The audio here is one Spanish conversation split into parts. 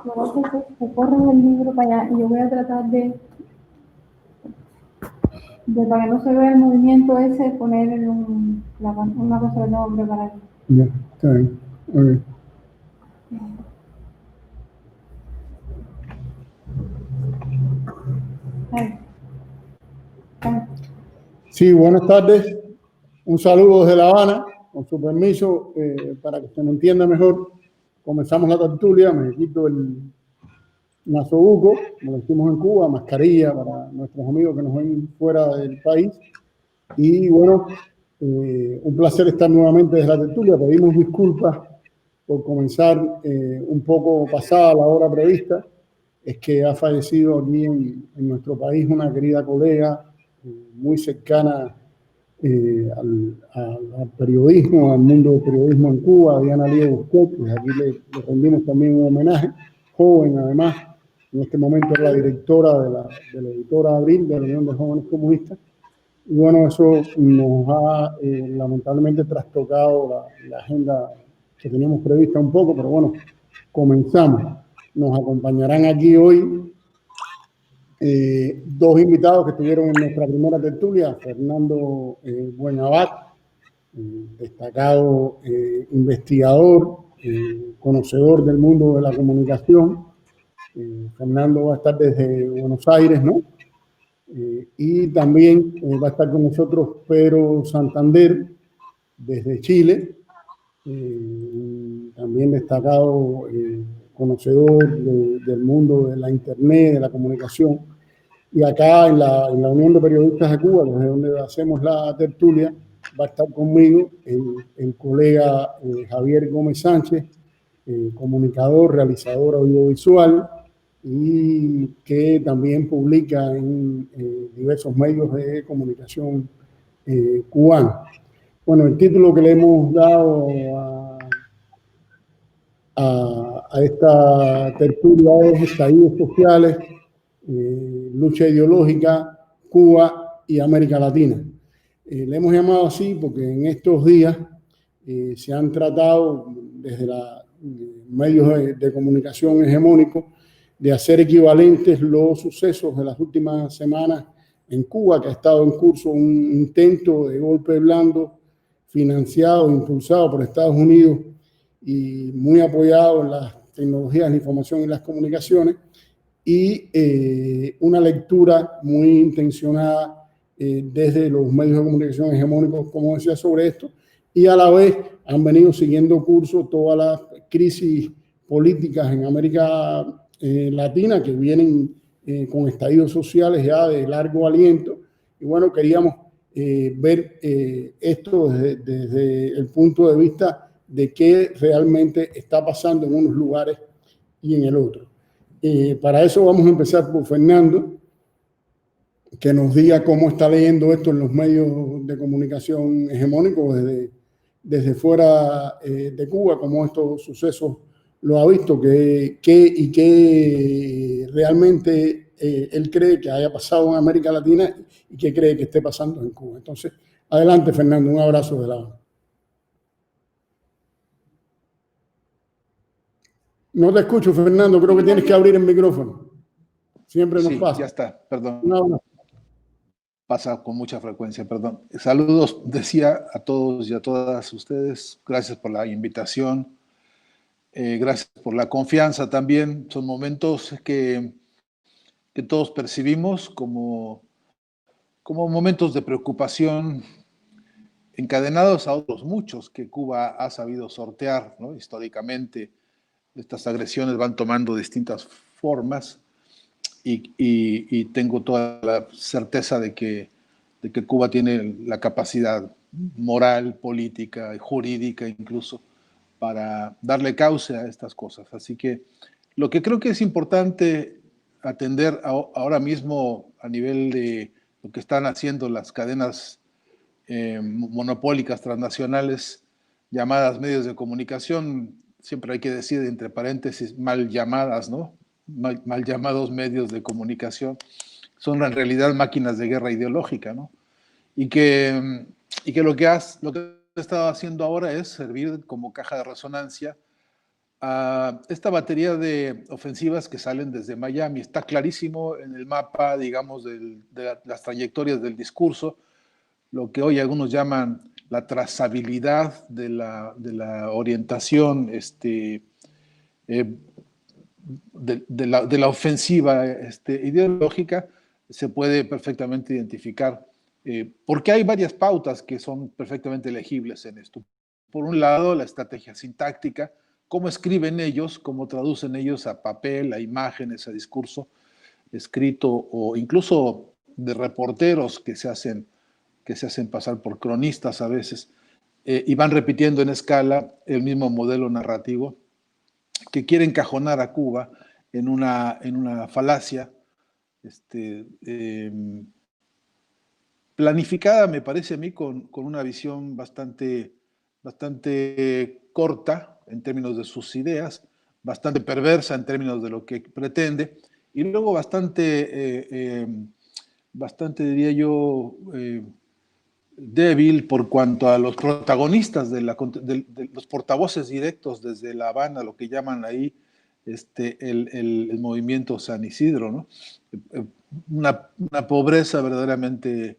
Luego que corren el libro para allá y yo voy a tratar de para que no se vea el movimiento ese, poner en una cosa que tengo preparada. Ya, está bien. Okay. Sí, buenas tardes. Un saludo desde La Habana. Con su permiso, para que se me entienda mejor, comenzamos la tertulia. Me quito el nasobuco, como lo decimos en Cuba, mascarilla para nuestros amigos que nos ven fuera del país. Y bueno, un placer estar nuevamente desde la tertulia. Pedimos disculpas por comenzar un poco pasada la hora prevista. Es que ha fallecido aquí en nuestro país una querida colega muy cercana al periodismo, al mundo del periodismo en Cuba, Diana Lío Busquet, pues aquí le rendimos también un homenaje, joven además, en este momento es la directora de la editora Abril, de la Unión de Jóvenes Comunistas, y bueno, eso nos ha lamentablemente trastocado la agenda que teníamos prevista un poco, pero bueno, comenzamos. Nos acompañarán aquí hoy dos invitados que estuvieron en nuestra primera tertulia, Fernando Buenabat, destacado investigador, conocedor del mundo de la comunicación. Fernando va a estar desde Buenos Aires, ¿no? Y también va a estar con nosotros Pedro Santander, desde Chile, también destacado conocedor del mundo de la Internet, de la comunicación. Y acá en la Unión de Periodistas de Cuba, desde donde hacemos la tertulia, va a estar conmigo el colega Javier Gómez Sánchez, comunicador, realizador audiovisual y que también publica en diversos medios de comunicación cubanos. Bueno, el título que le hemos dado a esta tertulia es Estallidos Sociales, lucha ideológica, Cuba y América Latina. Le hemos llamado así porque en estos días se han tratado desde los medios de comunicación hegemónicos de hacer equivalentes los sucesos de las últimas semanas en Cuba, que ha estado en curso un intento de golpe blando financiado, impulsado por Estados Unidos y muy apoyado en las tecnologías de la información y las comunicaciones, y una lectura muy intencionada desde los medios de comunicación hegemónicos, como decía, sobre esto, y a la vez han venido siguiendo curso todas las crisis políticas en América Latina que vienen con estallidos sociales ya de largo aliento, y bueno, queríamos ver esto desde el punto de vista de qué realmente está pasando en unos lugares y en el otro. Para eso vamos a empezar por Fernando, que nos diga cómo está leyendo esto en los medios de comunicación hegemónicos desde fuera de Cuba, cómo estos sucesos lo ha visto, qué realmente él cree que haya pasado en América Latina y qué cree que esté pasando en Cuba. Entonces, adelante, Fernando, un abrazo de lado. No te escucho, Fernando, creo que tienes que abrir el micrófono. Siempre nos pasa. Ya está, perdón. No. Pasa con mucha frecuencia, perdón. Saludos, decía a todos y a todas ustedes. Gracias por la invitación. Gracias por la confianza también. Son momentos que todos percibimos como momentos de preocupación encadenados a otros muchos que Cuba ha sabido sortear, ¿no? Históricamente. Estas agresiones van tomando distintas formas. Y tengo toda la certeza de que Cuba tiene la capacidad moral, política y jurídica incluso para darle cauce a estas cosas. Así que lo que creo que es importante atender ahora mismo a nivel de lo que están haciendo las cadenas monopólicas transnacionales llamadas medios de comunicación, siempre hay que decir entre paréntesis mal llamadas, ¿no? Mal llamados medios de comunicación, son en realidad máquinas de guerra ideológica, ¿no? Y que lo que ha estado haciendo ahora es servir como caja de resonancia esta batería de ofensivas que salen desde Miami. Está clarísimo en el mapa, digamos, las trayectorias del discurso, lo que hoy algunos llaman la trazabilidad de la orientación de la ofensiva ideológica, se puede perfectamente identificar, porque hay varias pautas que son perfectamente legibles en esto. Por un lado, la estrategia sintáctica, cómo escriben ellos, cómo traducen ellos a papel, a imágenes, a discurso escrito, o incluso de reporteros que se hacen pasar por cronistas a veces, y van repitiendo en escala el mismo modelo narrativo que quiere encajonar a Cuba en una falacia planificada, me parece a mí, con una visión bastante corta en términos de sus ideas, bastante perversa en términos de lo que pretende, y luego bastante, diría yo, débil por cuanto a los protagonistas de los portavoces directos desde La Habana, lo que llaman ahí el movimiento San Isidro, ¿no? Una pobreza verdaderamente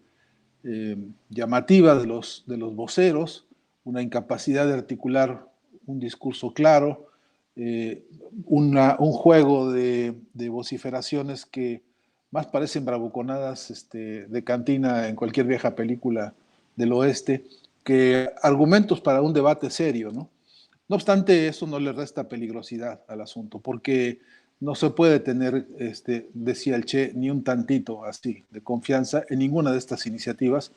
llamativa de los voceros, una incapacidad de articular un discurso claro, un juego de vociferaciones que más parecen bravuconadas de cantina en cualquier vieja película del oeste, que argumentos para un debate serio, ¿no? No obstante, eso no le resta peligrosidad al asunto, porque no se puede tener, decía el Che, ni un tantito así de confianza en ninguna de estas iniciativas.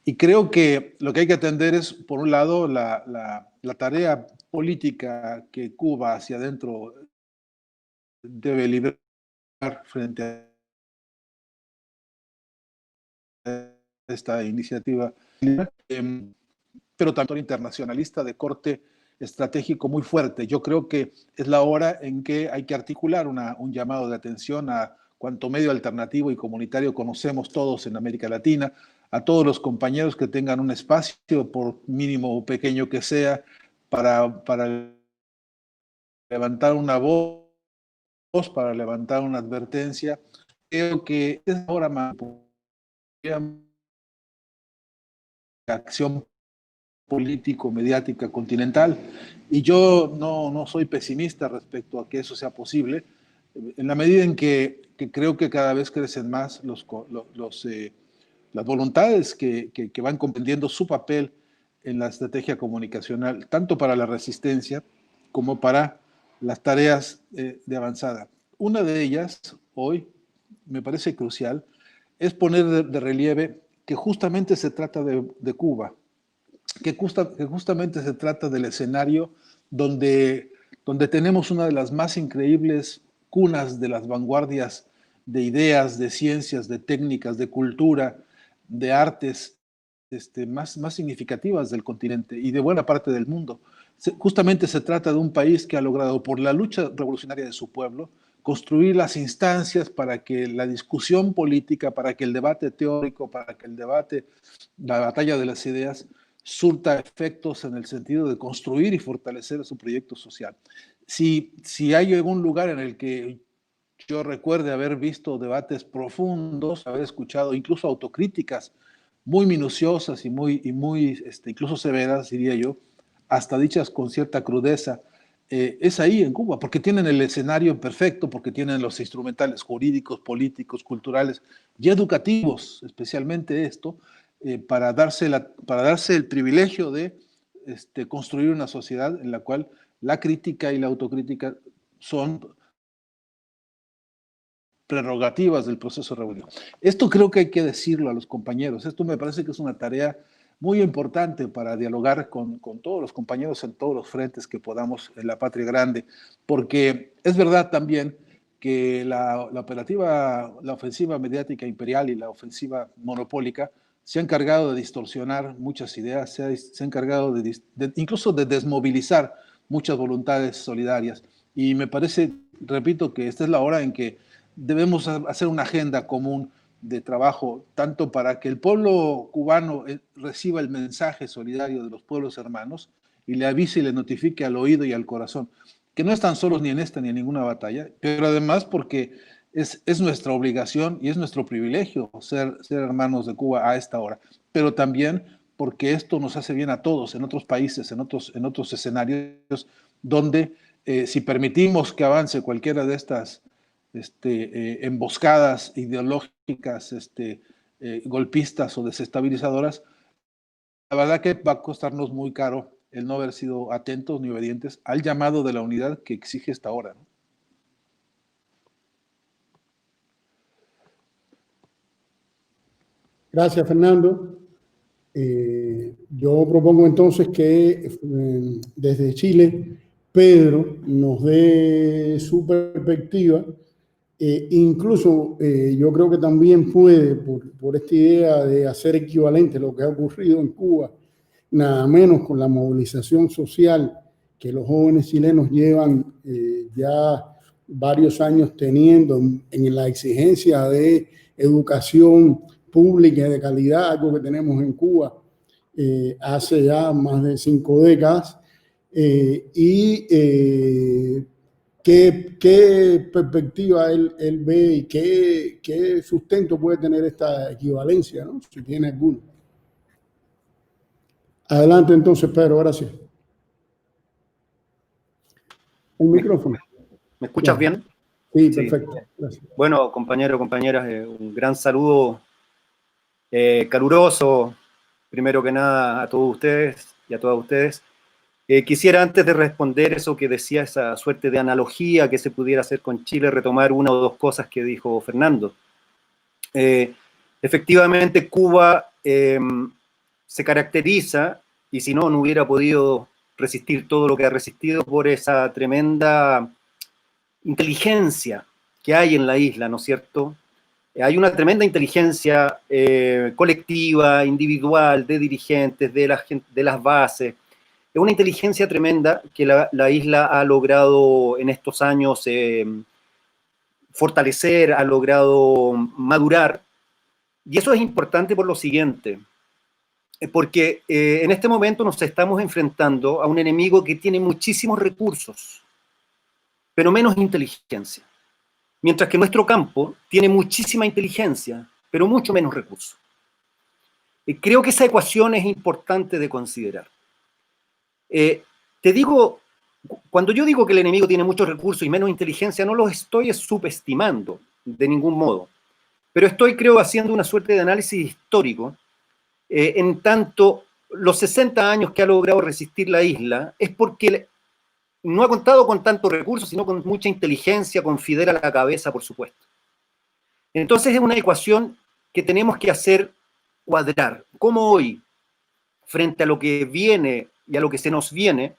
Y creo que lo que hay que atender es, por un lado, la tarea política que Cuba hacia adentro debe librar frente a esta iniciativa, pero tanto internacionalista de corte estratégico muy fuerte. Yo creo que es la hora en que hay que articular un llamado de atención a cuanto medio alternativo y comunitario conocemos todos en América Latina, a todos los compañeros que tengan un espacio, por mínimo o pequeño que sea, para levantar una voz, para levantar una advertencia. Creo que es ahora más acción político-mediática continental, y yo no soy pesimista respecto a que eso sea posible, en la medida en que creo que cada vez crecen más las voluntades que van comprendiendo su papel en la estrategia comunicacional, tanto para la resistencia como para las tareas de avanzada. Una de ellas, hoy, me parece crucial, es poner de relieve que justamente se trata de Cuba, que justamente se trata del escenario donde tenemos una de las más increíbles cunas de las vanguardias de ideas, de ciencias, de técnicas, de cultura, de artes más significativas del continente y de buena parte del mundo. Justamente se trata de un país que ha logrado, por la lucha revolucionaria de su pueblo, construir las instancias para que la discusión política, para que el debate teórico, para que el debate, la batalla de las ideas, surta efectos en el sentido de construir y fortalecer su proyecto social. Si hay algún lugar en el que yo recuerde haber visto debates profundos, haber escuchado incluso autocríticas muy minuciosas y muy incluso severas, diría yo, hasta dichas con cierta crudeza, es ahí en Cuba, porque tienen el escenario perfecto, porque tienen los instrumentales jurídicos, políticos, culturales y educativos, especialmente esto, para darse el privilegio de construir una sociedad en la cual la crítica y la autocrítica son prerrogativas del proceso revolucionario. Esto creo que hay que decirlo a los compañeros. Esto me parece que es una tarea muy importante para dialogar con todos los compañeros en todos los frentes que podamos en la patria grande, porque es verdad también que la ofensiva mediática imperial y la ofensiva monopólica se han encargado de distorsionar muchas ideas, se ha encargado incluso de desmovilizar muchas voluntades solidarias. Y me parece, repito, que esta es la hora en que debemos hacer una agenda común de trabajo, tanto para que el pueblo cubano reciba el mensaje solidario de los pueblos hermanos y le avise y le notifique al oído y al corazón que no están solos ni en esta ni en ninguna batalla, pero además porque es nuestra obligación y es nuestro privilegio ser hermanos de Cuba a esta hora, pero también porque esto nos hace bien a todos en otros países, en otros escenarios, donde si permitimos que avance cualquiera de estas emboscadas ideológicas, golpistas o desestabilizadoras, la verdad que va a costarnos muy caro el no haber sido atentos ni obedientes al llamado de la unidad que exige esta hora, ¿no? Gracias, Fernando. Yo propongo entonces que desde Chile Pedro nos dé su perspectiva. Incluso yo creo que también puede, por esta idea de hacer equivalente lo que ha ocurrido en Cuba, nada menos con la movilización social que los jóvenes chilenos llevan ya varios años teniendo en la exigencia de educación pública de calidad, algo que tenemos en Cuba hace ya más de 5 décadas, ¿qué perspectiva él ve y qué sustento puede tener esta equivalencia, ¿no? Si tiene alguno. Adelante entonces, Pedro, gracias. El micrófono. ¿Me escuchas bien? Sí, perfecto. Gracias. Bueno, compañeros, compañeras, un gran saludo caluroso, primero que nada, a todos ustedes y a todas ustedes. Quisiera, antes de responder eso que decía, esa suerte de analogía que se pudiera hacer con Chile, retomar una o dos cosas que dijo Fernando. Efectivamente, Cuba se caracteriza, y si no, no hubiera podido resistir todo lo que ha resistido, por esa tremenda inteligencia que hay en la isla, ¿no es cierto? Hay una tremenda inteligencia colectiva, individual, de dirigentes, de las bases. Es una inteligencia tremenda que la isla ha logrado en estos años fortalecer, ha logrado madurar. Y eso es importante por lo siguiente, porque en este momento nos estamos enfrentando a un enemigo que tiene muchísimos recursos, pero menos inteligencia. Mientras que nuestro campo tiene muchísima inteligencia, pero mucho menos recursos. Creo que esa ecuación es importante de considerar. Te digo, cuando yo digo que el enemigo tiene muchos recursos y menos inteligencia, no los estoy subestimando de ningún modo, pero estoy, creo, haciendo una suerte de análisis histórico, en tanto los 60 años que ha logrado resistir la isla es porque no ha contado con tantos recursos, sino con mucha inteligencia, con Fidel a la cabeza, por supuesto. Entonces es una ecuación que tenemos que hacer cuadrar. Como hoy, frente a lo que viene y a lo que se nos viene,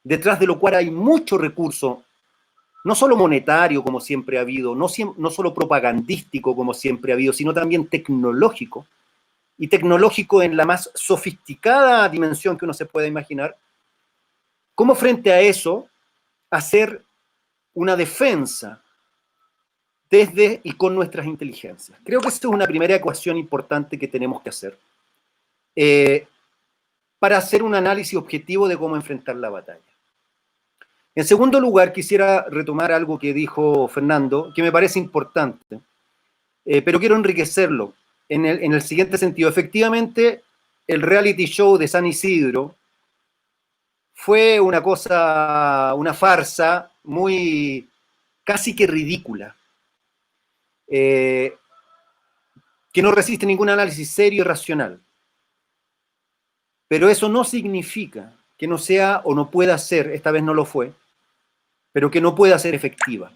detrás de lo cual hay mucho recurso, no solo monetario como siempre ha habido, no solo propagandístico como siempre ha habido, sino también tecnológico, y tecnológico en la más sofisticada dimensión que uno se pueda imaginar. ¿Cómo frente a eso hacer una defensa desde y con nuestras inteligencias? Creo que esa es una primera ecuación importante que tenemos que hacer para hacer un análisis objetivo de cómo enfrentar la batalla. En segundo lugar, quisiera retomar algo que dijo Fernando, que me parece importante, pero quiero enriquecerlo en el siguiente sentido. Efectivamente, el reality show de San Isidro fue una cosa, una farsa muy, casi que ridícula, que no resiste ningún análisis serio y racional. Pero eso no significa que no sea o no pueda ser, esta vez no lo fue, pero que no pueda ser efectiva.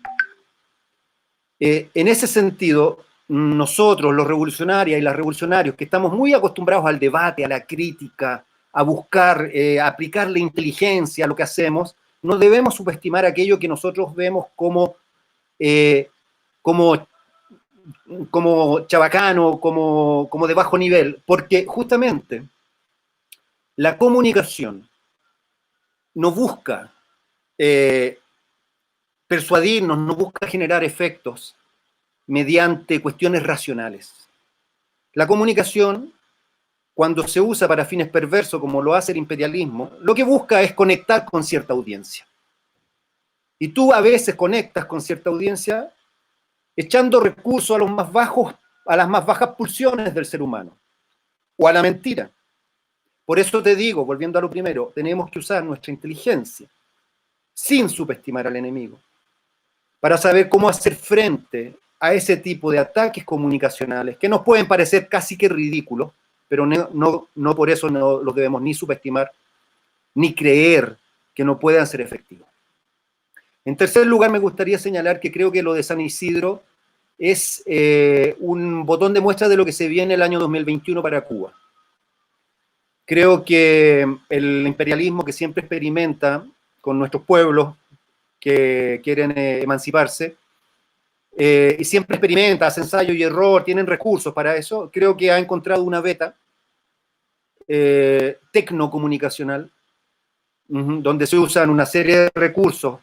En ese sentido, nosotros, los revolucionarios y las revolucionarios, que estamos muy acostumbrados al debate, a la crítica, a buscar, aplicarle inteligencia a lo que hacemos, no debemos subestimar aquello que nosotros vemos como chabacano, como de bajo nivel, porque justamente la comunicación no busca persuadirnos, no busca generar efectos mediante cuestiones racionales. La comunicación, cuando se usa para fines perversos, como lo hace el imperialismo, lo que busca es conectar con cierta audiencia. Y tú a veces conectas con cierta audiencia echando recursos a los más bajos, a las más bajas pulsiones del ser humano, o a la mentira. Por eso te digo, volviendo a lo primero, tenemos que usar nuestra inteligencia, sin subestimar al enemigo, para saber cómo hacer frente a ese tipo de ataques comunicacionales, que nos pueden parecer casi que ridículos, pero no por eso no los debemos ni subestimar, ni creer que no puedan ser efectivos. En tercer lugar, me gustaría señalar que creo que lo de San Isidro es un botón de muestra de lo que se viene el año 2021 para Cuba. Creo que el imperialismo que siempre experimenta con nuestros pueblos que quieren emanciparse, y siempre experimenta, hace ensayo y error, tienen recursos para eso, creo que ha encontrado una beta tecnocomunicacional, donde se usan una serie de recursos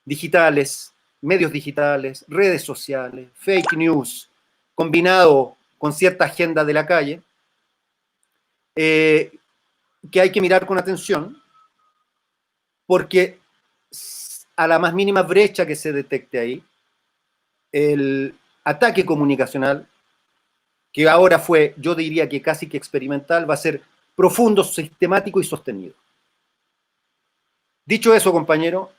digitales, medios digitales, redes sociales, fake news, combinado con cierta agenda de la calle, que hay que mirar con atención, porque a la más mínima brecha que se detecte ahí, el ataque comunicacional, que ahora fue, yo diría que casi que experimental, va a ser profundo, sistemático y sostenido. Dicho eso, compañero,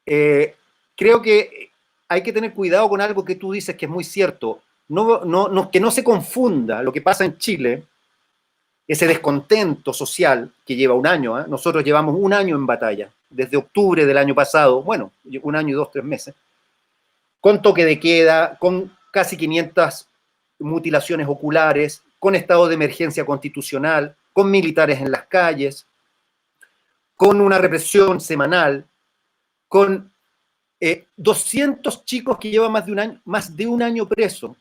creo que hay que tener cuidado con algo que tú dices que es muy cierto. Que no se confunda lo que pasa en Chile, ese descontento social que lleva un año. Nosotros llevamos un año en batalla, desde octubre del año pasado, bueno, un año y 2, 3 meses, con toque de queda, con casi 500 mutilaciones oculares, con estado de emergencia constitucional, con militares en las calles, con una represión semanal, con 200 chicos que llevan más de un año preso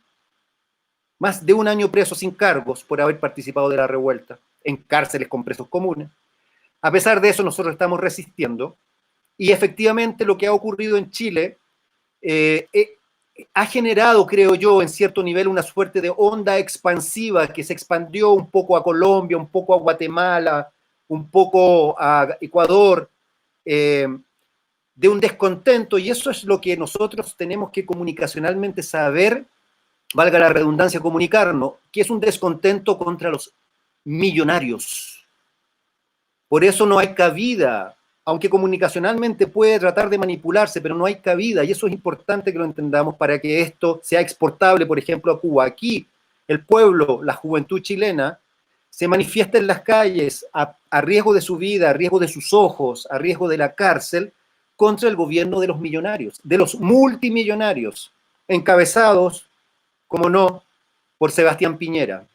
sin cargos por haber participado de la revuelta, en cárceles con presos comunes. A pesar de eso, nosotros estamos resistiendo, y efectivamente lo que ha ocurrido en Chile ha generado, creo yo, en cierto nivel una suerte de onda expansiva que se expandió un poco a Colombia, un poco a Guatemala, un poco a Ecuador, de un descontento, y eso es lo que nosotros tenemos que comunicacionalmente saber, valga la redundancia, comunicarnos, que es un descontento contra los millonarios. Por eso no hay cabida, aunque comunicacionalmente puede tratar de manipularse, pero no hay cabida, y eso es importante que lo entendamos para que esto sea exportable, por ejemplo, a Cuba. Aquí el pueblo, la juventud chilena, se manifiesta en las calles a riesgo de su vida, a riesgo de sus ojos, a riesgo de la cárcel, contra el gobierno de los millonarios, de los multimillonarios, encabezados, como no, por Sebastián Piñera.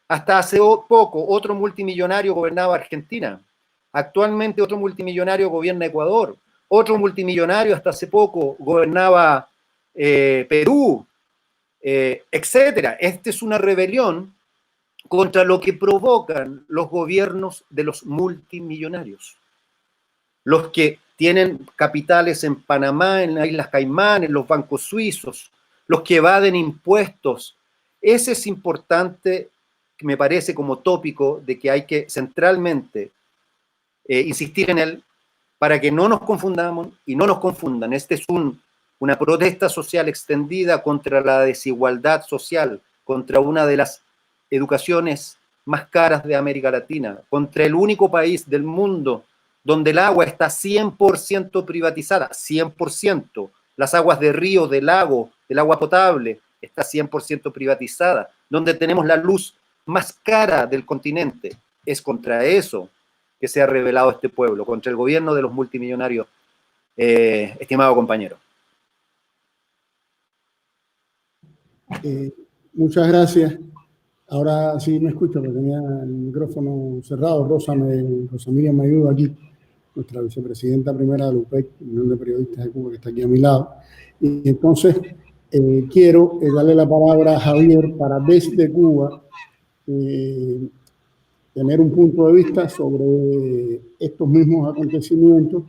Hasta hace poco, otro multimillonario gobernaba Argentina. Actualmente otro multimillonario gobierna Ecuador. Otro multimillonario hasta hace poco gobernaba Perú, etcétera. Esta es una rebelión contra lo que provocan los gobiernos de los multimillonarios. Los que tienen capitales en Panamá, en las Islas Caimán, en los bancos suizos, los que evaden impuestos. Ese es importante, me parece, como tópico de que hay que centralmente insistir en él para que no nos confundamos y no nos confundan. Esta es una protesta social extendida contra la desigualdad social, contra una de las educaciones más caras de América Latina, contra el único país del mundo donde el agua está 100% privatizada, 100%. Las aguas de río, de lago, el agua potable, está 100% privatizada. Donde tenemos la luz más cara del continente. Es contra eso que se ha rebelado este pueblo, contra el gobierno de los multimillonarios, estimado compañero. Muchas gracias. Ahora sí me escucho, porque tenía el micrófono cerrado. Rosa Miriam me ayuda aquí, nuestra vicepresidenta primera de la UPEC, Unión de Periodistas de Cuba, que está aquí a mi lado. Y entonces quiero darle la palabra a Javier para desde Cuba tener un punto de vista sobre estos mismos acontecimientos.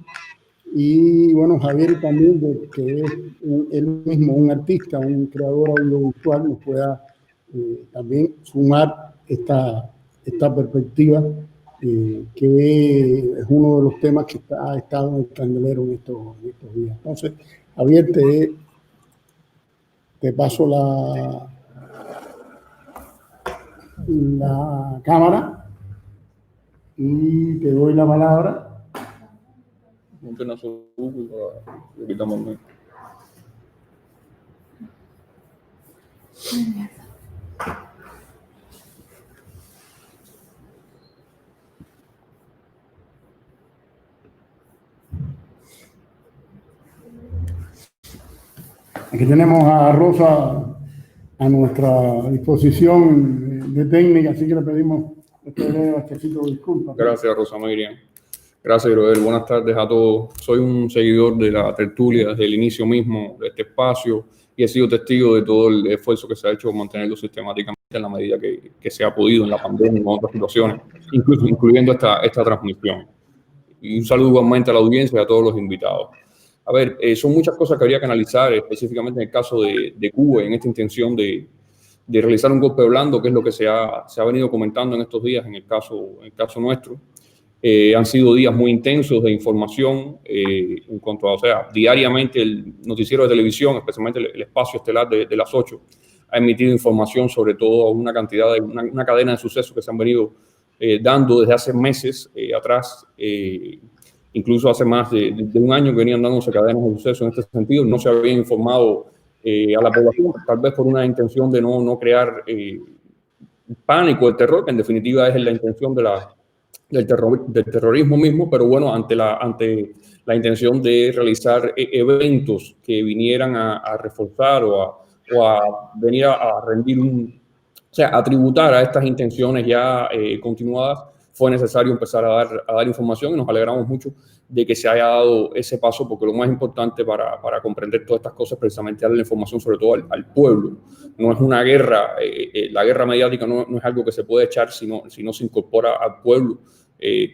Y bueno, Javier también, que es él mismo un artista, un creador audiovisual, nos pueda también sumar esta perspectiva que es uno de los temas que ha estado en el candelero en estos días. Entonces, Javier, te paso la cámara y te doy la palabra. Aquí tenemos a Rosa a nuestra disposición de técnica, así que le pedimos disculpas. Gracias, Rosa Miriam. Gracias, Joel. Buenas tardes a todos. Soy un seguidor de la tertulia desde el inicio mismo de este espacio y he sido testigo de todo el esfuerzo que se ha hecho por mantenerlo sistemáticamente en la medida que se ha podido en la pandemia y en otras situaciones, incluyendo esta transmisión. Y un saludo igualmente a la audiencia y a todos los invitados. A ver, son muchas cosas que habría que analizar, específicamente en el caso de Cuba, en esta intención de realizar un golpe blando, que es lo que se ha venido comentando en estos días en el caso nuestro. Han sido días muy intensos de información en cuanto a, o sea, diariamente el noticiero de televisión, especialmente el espacio estelar de las 8, ha emitido información sobre todo una cantidad de una cadena de sucesos que se han venido dando desde hace meses atrás. Incluso hace más de un año que venían dándose cadenas de sucesos en este sentido. No se había informado a la población, tal vez por una intención de no crear pánico, el terror, que en definitiva es la intención del terrorismo mismo, pero bueno, ante la intención de realizar eventos que vinieran a reforzar o a venir a rendir o sea, a tributar a estas intenciones ya continuadas, fue necesario empezar a dar información y nos alegramos mucho de que se haya dado ese paso, porque lo más importante para comprender todas estas cosas es precisamente darle la información sobre todo al pueblo. No es una guerra, la guerra mediática no es algo que se puede echar si no se incorpora al pueblo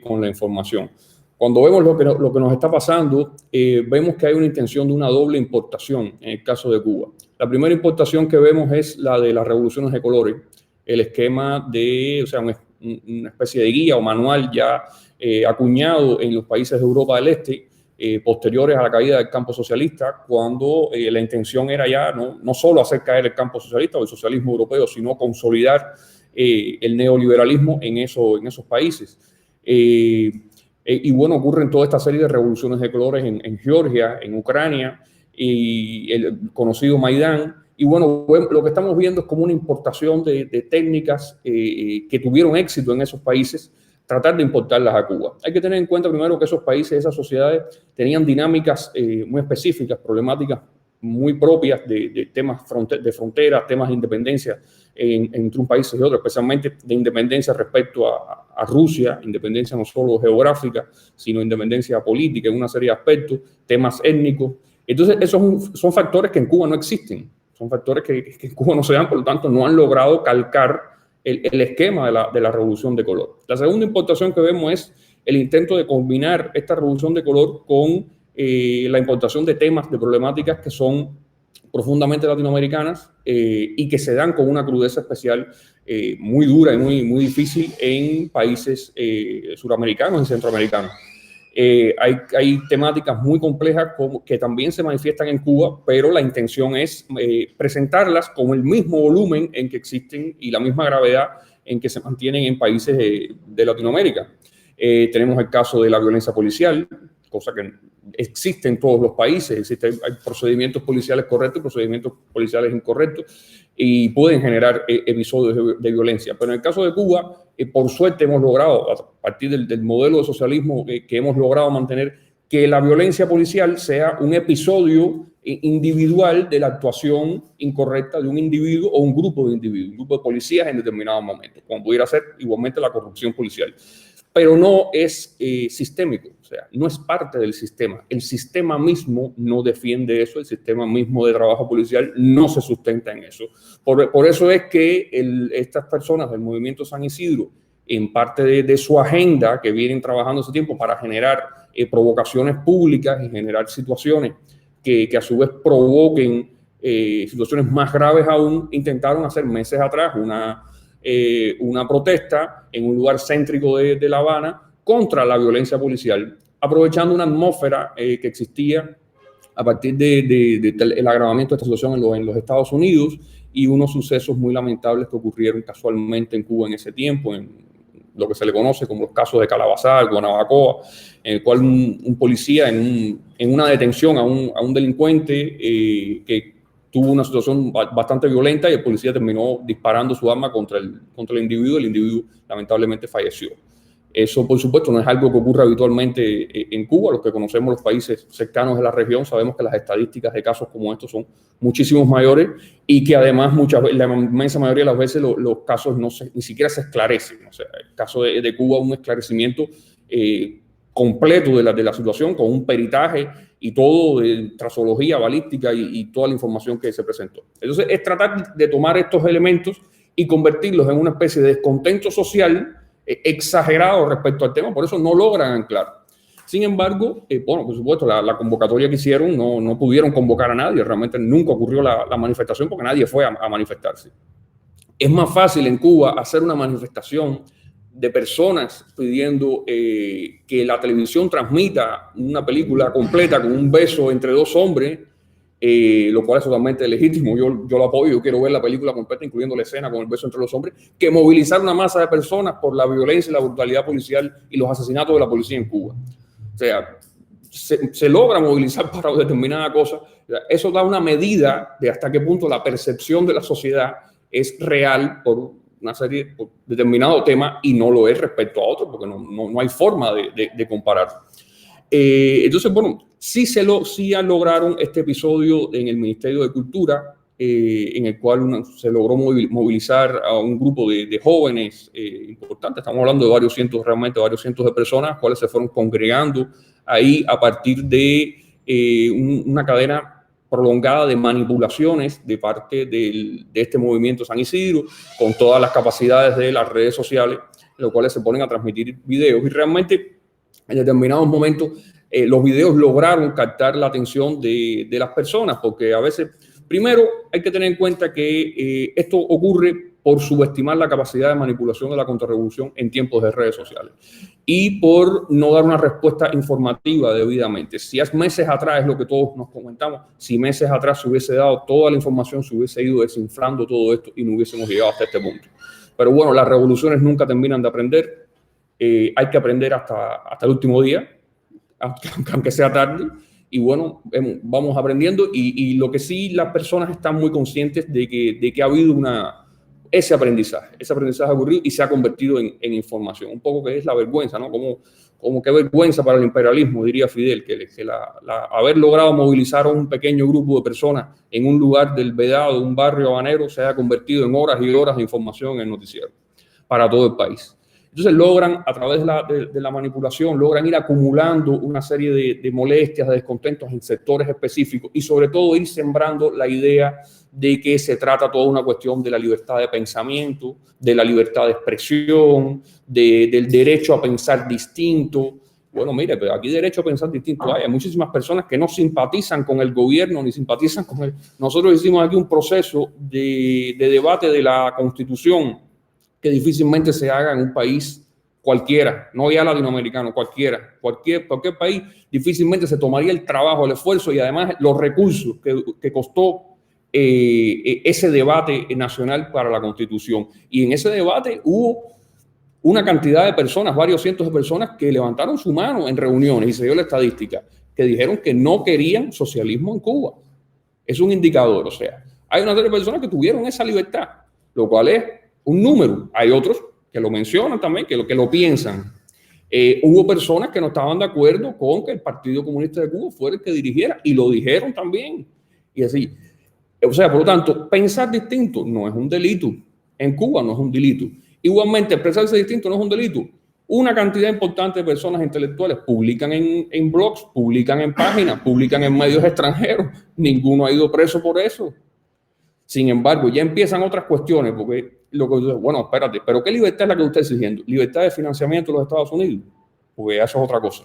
con la información. Cuando vemos lo que nos está pasando, vemos que hay una intención de una doble importación en el caso de Cuba. La primera importación que vemos es la de las revoluciones de colores, el esquema de, o sea, una especie de guía o manual ya acuñado en los países de Europa del Este, posteriores a la caída del campo socialista, cuando la intención era ya no solo hacer caer el campo socialista o el socialismo europeo, sino consolidar el neoliberalismo en esos países. Y bueno, ocurren toda esta serie de revoluciones de colores en Georgia, en Ucrania, y el conocido Maidán. Y bueno, lo que estamos viendo es como una importación de técnicas que tuvieron éxito en esos países, tratar de importarlas a Cuba. Hay que tener en cuenta primero que esos países, esas sociedades, tenían dinámicas muy específicas, problemáticas muy propias de temas de fronteras, temas de independencia entre un país y otro, especialmente de independencia respecto a Rusia, independencia no solo geográfica, sino independencia política en una serie de aspectos, temas étnicos. Entonces, esos son factores que en Cuba no existen. Son factores que en Cuba no se dan, por lo tanto, no han logrado calcar el esquema de la revolución de color. La segunda importación que vemos es el intento de combinar esta revolución de color con la importación de temas, de problemáticas que son profundamente latinoamericanas y que se dan con una crudeza especial muy dura y muy difícil en países suramericanos y centroamericanos. Hay temáticas muy complejas que también se manifiestan en Cuba, pero la intención es presentarlas con el mismo volumen en que existen y la misma gravedad en que se mantienen en países de Latinoamérica. Tenemos el caso de la violencia policial, cosa que existe en todos los países. Hay procedimientos policiales correctos y procedimientos policiales incorrectos y pueden generar episodios de violencia. Pero en el caso de Cuba, por suerte hemos logrado, a partir del modelo de socialismo que hemos logrado mantener, que la violencia policial sea un episodio individual de la actuación incorrecta de un individuo o un grupo de individuos, un grupo de policías en determinados momentos, como pudiera ser igualmente la corrupción policial. Pero no es sistémico, o sea, no es parte del sistema. El sistema mismo no defiende eso, el sistema mismo de trabajo policial no se sustenta en eso. Por eso es que estas personas del movimiento San Isidro, en parte de su agenda que vienen trabajando hace tiempo para generar provocaciones públicas y generar situaciones que a su vez provoquen situaciones más graves aún, intentaron hacer meses atrás una protesta en un lugar céntrico de La Habana contra la violencia policial, aprovechando una atmósfera que existía a partir del agravamiento de esta situación en los Estados Unidos y unos sucesos muy lamentables que ocurrieron casualmente en Cuba en ese tiempo, en lo que se le conoce como los casos de Calabazal, Guanabacoa, en el cual un policía en una detención a un delincuente que tuvo una situación bastante violenta y el policía terminó disparando su arma contra el individuo lamentablemente falleció. Eso, por supuesto, no es algo que ocurre habitualmente en Cuba. Los que conocemos los países cercanos de la región sabemos que las estadísticas de casos como estos son muchísimos mayores y que además la inmensa mayoría de las veces los casos ni siquiera se esclarecen. O sea, el caso de Cuba, un esclarecimiento completo de la situación con un peritaje y todo de trasología balística y toda la información que se presentó. Entonces, es tratar de tomar estos elementos y convertirlos en una especie de descontento social exagerado respecto al tema, por eso no logran anclar. Sin embargo, bueno, por supuesto, la convocatoria que hicieron no pudieron convocar a nadie, realmente nunca ocurrió la manifestación porque nadie fue a manifestarse. Es más fácil en Cuba hacer una manifestación de personas pidiendo que la televisión transmita una película completa con un beso entre dos hombres, lo cual es totalmente legítimo. Yo lo apoyo, yo quiero ver la película completa, incluyendo la escena con el beso entre los hombres, que movilizar una masa de personas por la violencia y la brutalidad policial y los asesinatos de la policía en Cuba. O sea, se logra movilizar para determinada cosa. Eso da una medida de hasta qué punto la percepción de la sociedad es real por una serie, por determinado tema, y no lo es respecto a otro, porque no hay forma de comparar. Entonces, bueno, sí lograron este episodio en el Ministerio de Cultura, en el cual se logró movilizar a un grupo de jóvenes importantes. Estamos hablando de varios cientos de personas, cuales se fueron congregando ahí a partir de una cadena prolongada de manipulaciones de parte de este movimiento San Isidro, con todas las capacidades de las redes sociales, en los cuales se ponen a transmitir videos y realmente en determinados momentos los videos lograron captar la atención de las personas, porque a veces, primero, hay que tener en cuenta que esto ocurre por subestimar la capacidad de manipulación de la contrarrevolución en tiempos de redes sociales y por no dar una respuesta informativa debidamente. Si hace meses atrás, es lo que todos nos comentamos, si meses atrás se hubiese dado toda la información, se hubiese ido desinflando todo esto y no hubiésemos llegado hasta este punto. Pero bueno, las revoluciones nunca terminan de aprender. Hay que aprender hasta el último día, aunque sea tarde, y bueno, vamos aprendiendo, y lo que sí las personas están muy conscientes de que ha habido ese aprendizaje ha ocurrido y se ha convertido en información, un poco que es la vergüenza, ¿no? Como qué vergüenza para el imperialismo, diría Fidel, que haber logrado movilizar a un pequeño grupo de personas en un lugar del Vedado, de un barrio habanero, se haya convertido en horas y horas de información en el noticiero para todo el país. Entonces logran, a través de la manipulación, logran ir acumulando una serie de molestias, de descontentos en sectores específicos y sobre todo ir sembrando la idea de que se trata toda una cuestión de la libertad de pensamiento, de la libertad de expresión, del derecho a pensar distinto. Bueno, mire, pero aquí derecho a pensar distinto hay muchísimas personas que no simpatizan con el gobierno ni simpatizan con él. Nosotros hicimos aquí un proceso de debate de la Constitución que difícilmente se haga en un país cualquiera, no ya latinoamericano, cualquier país, difícilmente se tomaría el trabajo, el esfuerzo y además los recursos que costó ese debate nacional para la Constitución. Y en ese debate hubo una cantidad de personas, varios cientos de personas que levantaron su mano en reuniones, y se dio la estadística, que dijeron que no querían socialismo en Cuba. Es un indicador, o sea, hay una serie de personas que tuvieron esa libertad, lo cual es un número. Hay otros que lo mencionan también, que lo piensan. Hubo personas que no estaban de acuerdo con que el Partido Comunista de Cuba fuera el que dirigiera, y lo dijeron también. Y así, o sea, por lo tanto, pensar distinto no es un delito. En Cuba no es un delito. Igualmente, expresarse distinto no es un delito. Una cantidad importante de personas intelectuales publican en blogs, publican en páginas, publican en medios extranjeros. Ninguno ha ido preso por eso. Sin embargo, ya empiezan otras cuestiones, porque bueno, espérate, pero ¿qué libertad es la que usted está exigiendo? ¿Libertad de financiamiento de los Estados Unidos? Porque eso es otra cosa.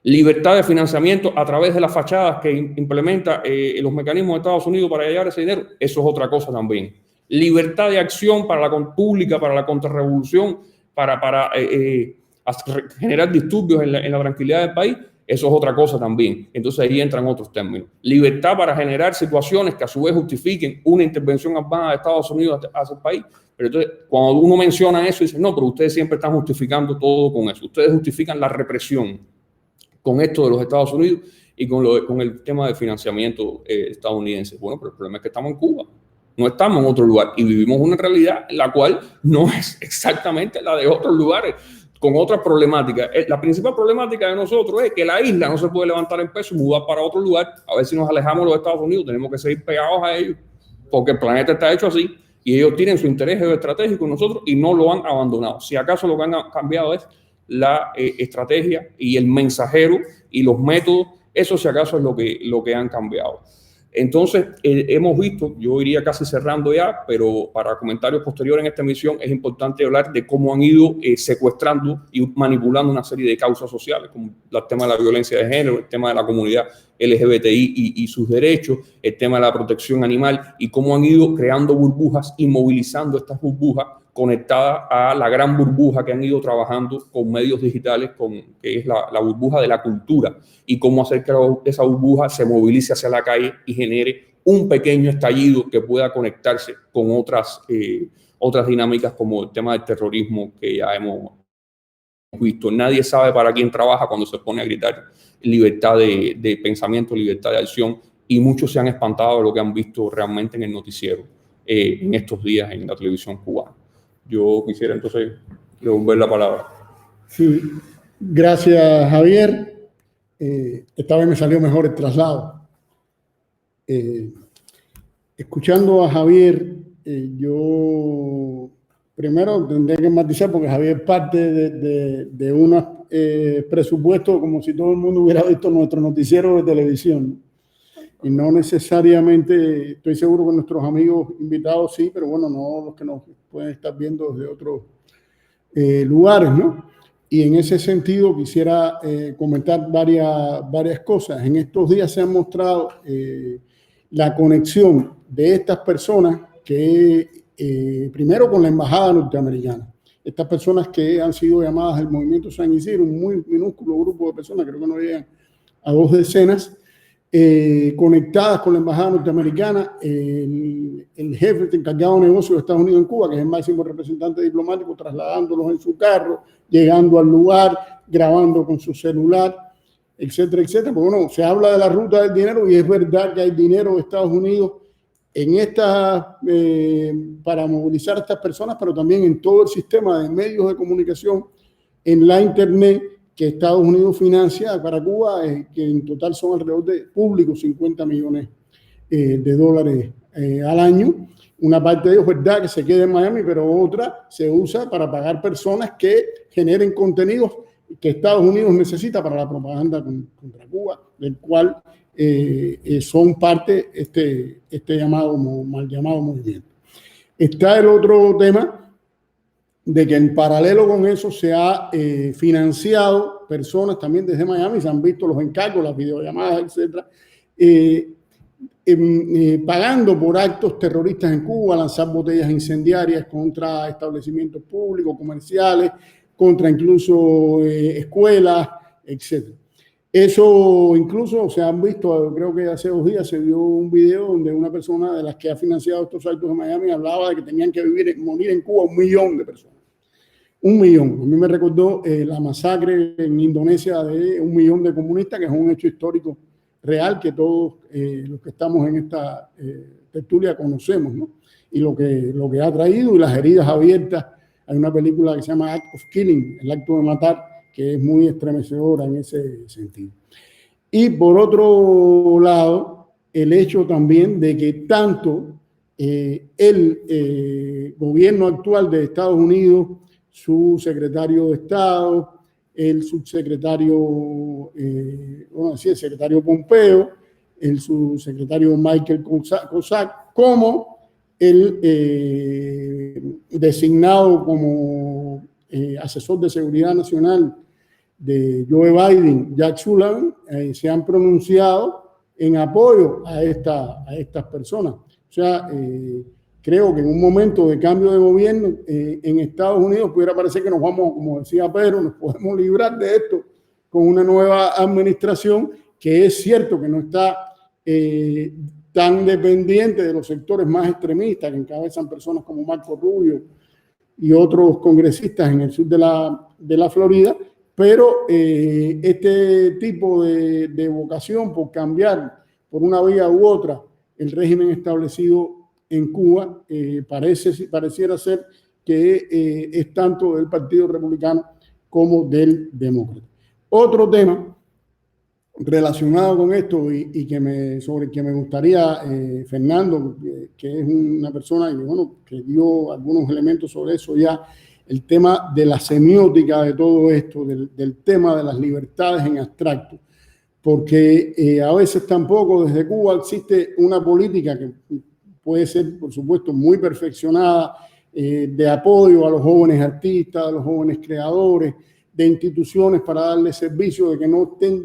Libertad de financiamiento a través de las fachadas que implementa los mecanismos de Estados Unidos para llevar ese dinero, eso es otra cosa también. Libertad de acción para pública, para la contrarrevolución, para generar disturbios en la tranquilidad del país, eso es otra cosa también. Entonces ahí entran otros términos. Libertad para generar situaciones que a su vez justifiquen una intervención armada de Estados Unidos hacia el país. Pero entonces, cuando uno menciona eso, dice, no, pero ustedes siempre están justificando todo con eso. Ustedes justifican la represión con esto de los Estados Unidos y con el tema de financiamiento estadounidense. Bueno, pero el problema es que estamos en Cuba. No estamos en otro lugar y vivimos una realidad en la cual no es exactamente la de otros lugares, con otras problemáticas. La principal problemática de nosotros es que la isla no se puede levantar en peso y mudar para otro lugar. A ver si nos alejamos de los Estados Unidos, tenemos que seguir pegados a ellos, porque el planeta está hecho así y ellos tienen su interés geoestratégico en nosotros y no lo han abandonado. Si acaso lo que han cambiado es la estrategia y el mensajero y los métodos, eso si acaso es lo que han cambiado. Entonces, hemos visto, yo iría casi cerrando ya, pero para comentarios posteriores en esta emisión es importante hablar de cómo han ido secuestrando y manipulando una serie de causas sociales, como el tema de la violencia de género, el tema de la comunidad LGBTI y sus derechos, el tema de la protección animal y cómo han ido creando burbujas y movilizando estas burbujas conectadas a la gran burbuja que han ido trabajando con medios digitales, que es la burbuja de la cultura, y cómo hacer que esa burbuja se movilice hacia la calle y genere un pequeño estallido que pueda conectarse con otras dinámicas como el tema del terrorismo que ya hemos visto. Nadie sabe para quién trabaja cuando se pone a gritar libertad de pensamiento, libertad de acción, y muchos se han espantado de lo que han visto realmente en el noticiero en estos días en la televisión cubana. Yo quisiera entonces devolver la palabra. Sí, gracias, Javier. Esta vez me salió mejor el traslado. Escuchando a Javier, yo primero tendré que matizar porque Javier parte de unos presupuestos como si todo el mundo hubiera visto nuestro noticiero de televisión. Y no necesariamente, estoy seguro que nuestros amigos invitados sí, pero bueno, no los que nos pueden estar viendo desde otros lugares, ¿no? Y en ese sentido quisiera comentar varias cosas. En estos días se ha mostrado la conexión de estas personas que, primero con la embajada norteamericana, estas personas que han sido llamadas el Movimiento San Isidro, un muy minúsculo grupo de personas, creo que no llegan a 2 decenas, conectadas con la embajada norteamericana, el jefe encargado de negocios de Estados Unidos en Cuba, que es el máximo representante diplomático, trasladándolos en su carro, llegando al lugar, grabando con su celular, etcétera, etcétera. Porque bueno, se habla de la ruta del dinero y es verdad que hay dinero de Estados Unidos en para movilizar a estas personas, pero también en todo el sistema de medios de comunicación, en la internet, que Estados Unidos financia para Cuba, que en total son alrededor de públicos 50 millones de dólares al año. Una parte de ellos, verdad, que se queda en Miami, pero otra se usa para pagar personas que generen contenidos que Estados Unidos necesita para la propaganda contra Cuba, del cual son parte este mal llamado movimiento. Está el otro tema de que en paralelo con eso se ha financiado personas también desde Miami, se han visto los encargos, las videollamadas, etcétera, pagando por actos terroristas en Cuba, lanzar botellas incendiarias contra establecimientos públicos, comerciales, contra incluso escuelas, etcétera. Eso incluso se han visto, creo que hace 2 días se vio un video donde una persona de las que ha financiado estos actos en Miami hablaba de que tenían que morir en Cuba 1 millón de personas. 1 millón. A mí me recordó la masacre en Indonesia de 1 millón de comunistas, que es un hecho histórico real que todos los que estamos en esta tertulia conocemos, ¿no? Y lo que ha traído y las heridas abiertas. Hay una película que se llama Act of Killing, el acto de matar, que es muy estremecedora en ese sentido. Y por otro lado, el hecho también de que tanto el gobierno actual de Estados Unidos, su secretario de Estado, el subsecretario, el secretario Pompeo, el subsecretario Michael Cossack, como el designado como asesor de seguridad nacional de Joe Biden, Jack Sullivan, se han pronunciado en apoyo a estas personas. O sea, creo que en un momento de cambio de gobierno en Estados Unidos pudiera parecer que nos vamos, como decía Pedro, nos podemos librar de esto con una nueva administración, que es cierto que no está tan dependiente de los sectores más extremistas que encabezan personas como Marco Rubio y otros congresistas en el sur de la Florida, pero este tipo de vocación por cambiar por una vía u otra el régimen establecido en Cuba pareciera ser que es tanto del Partido Republicano como del Demócrata. Otro tema relacionado con esto sobre el que me gustaría, Fernando, que es una persona que dio algunos elementos sobre eso ya, el tema de la semiótica de todo esto, del tema de las libertades en abstracto, porque a veces tampoco desde Cuba existe una política que puede ser, por supuesto, muy perfeccionada, de apoyo a los jóvenes artistas, a los jóvenes creadores, de instituciones para darle servicio, de que no estén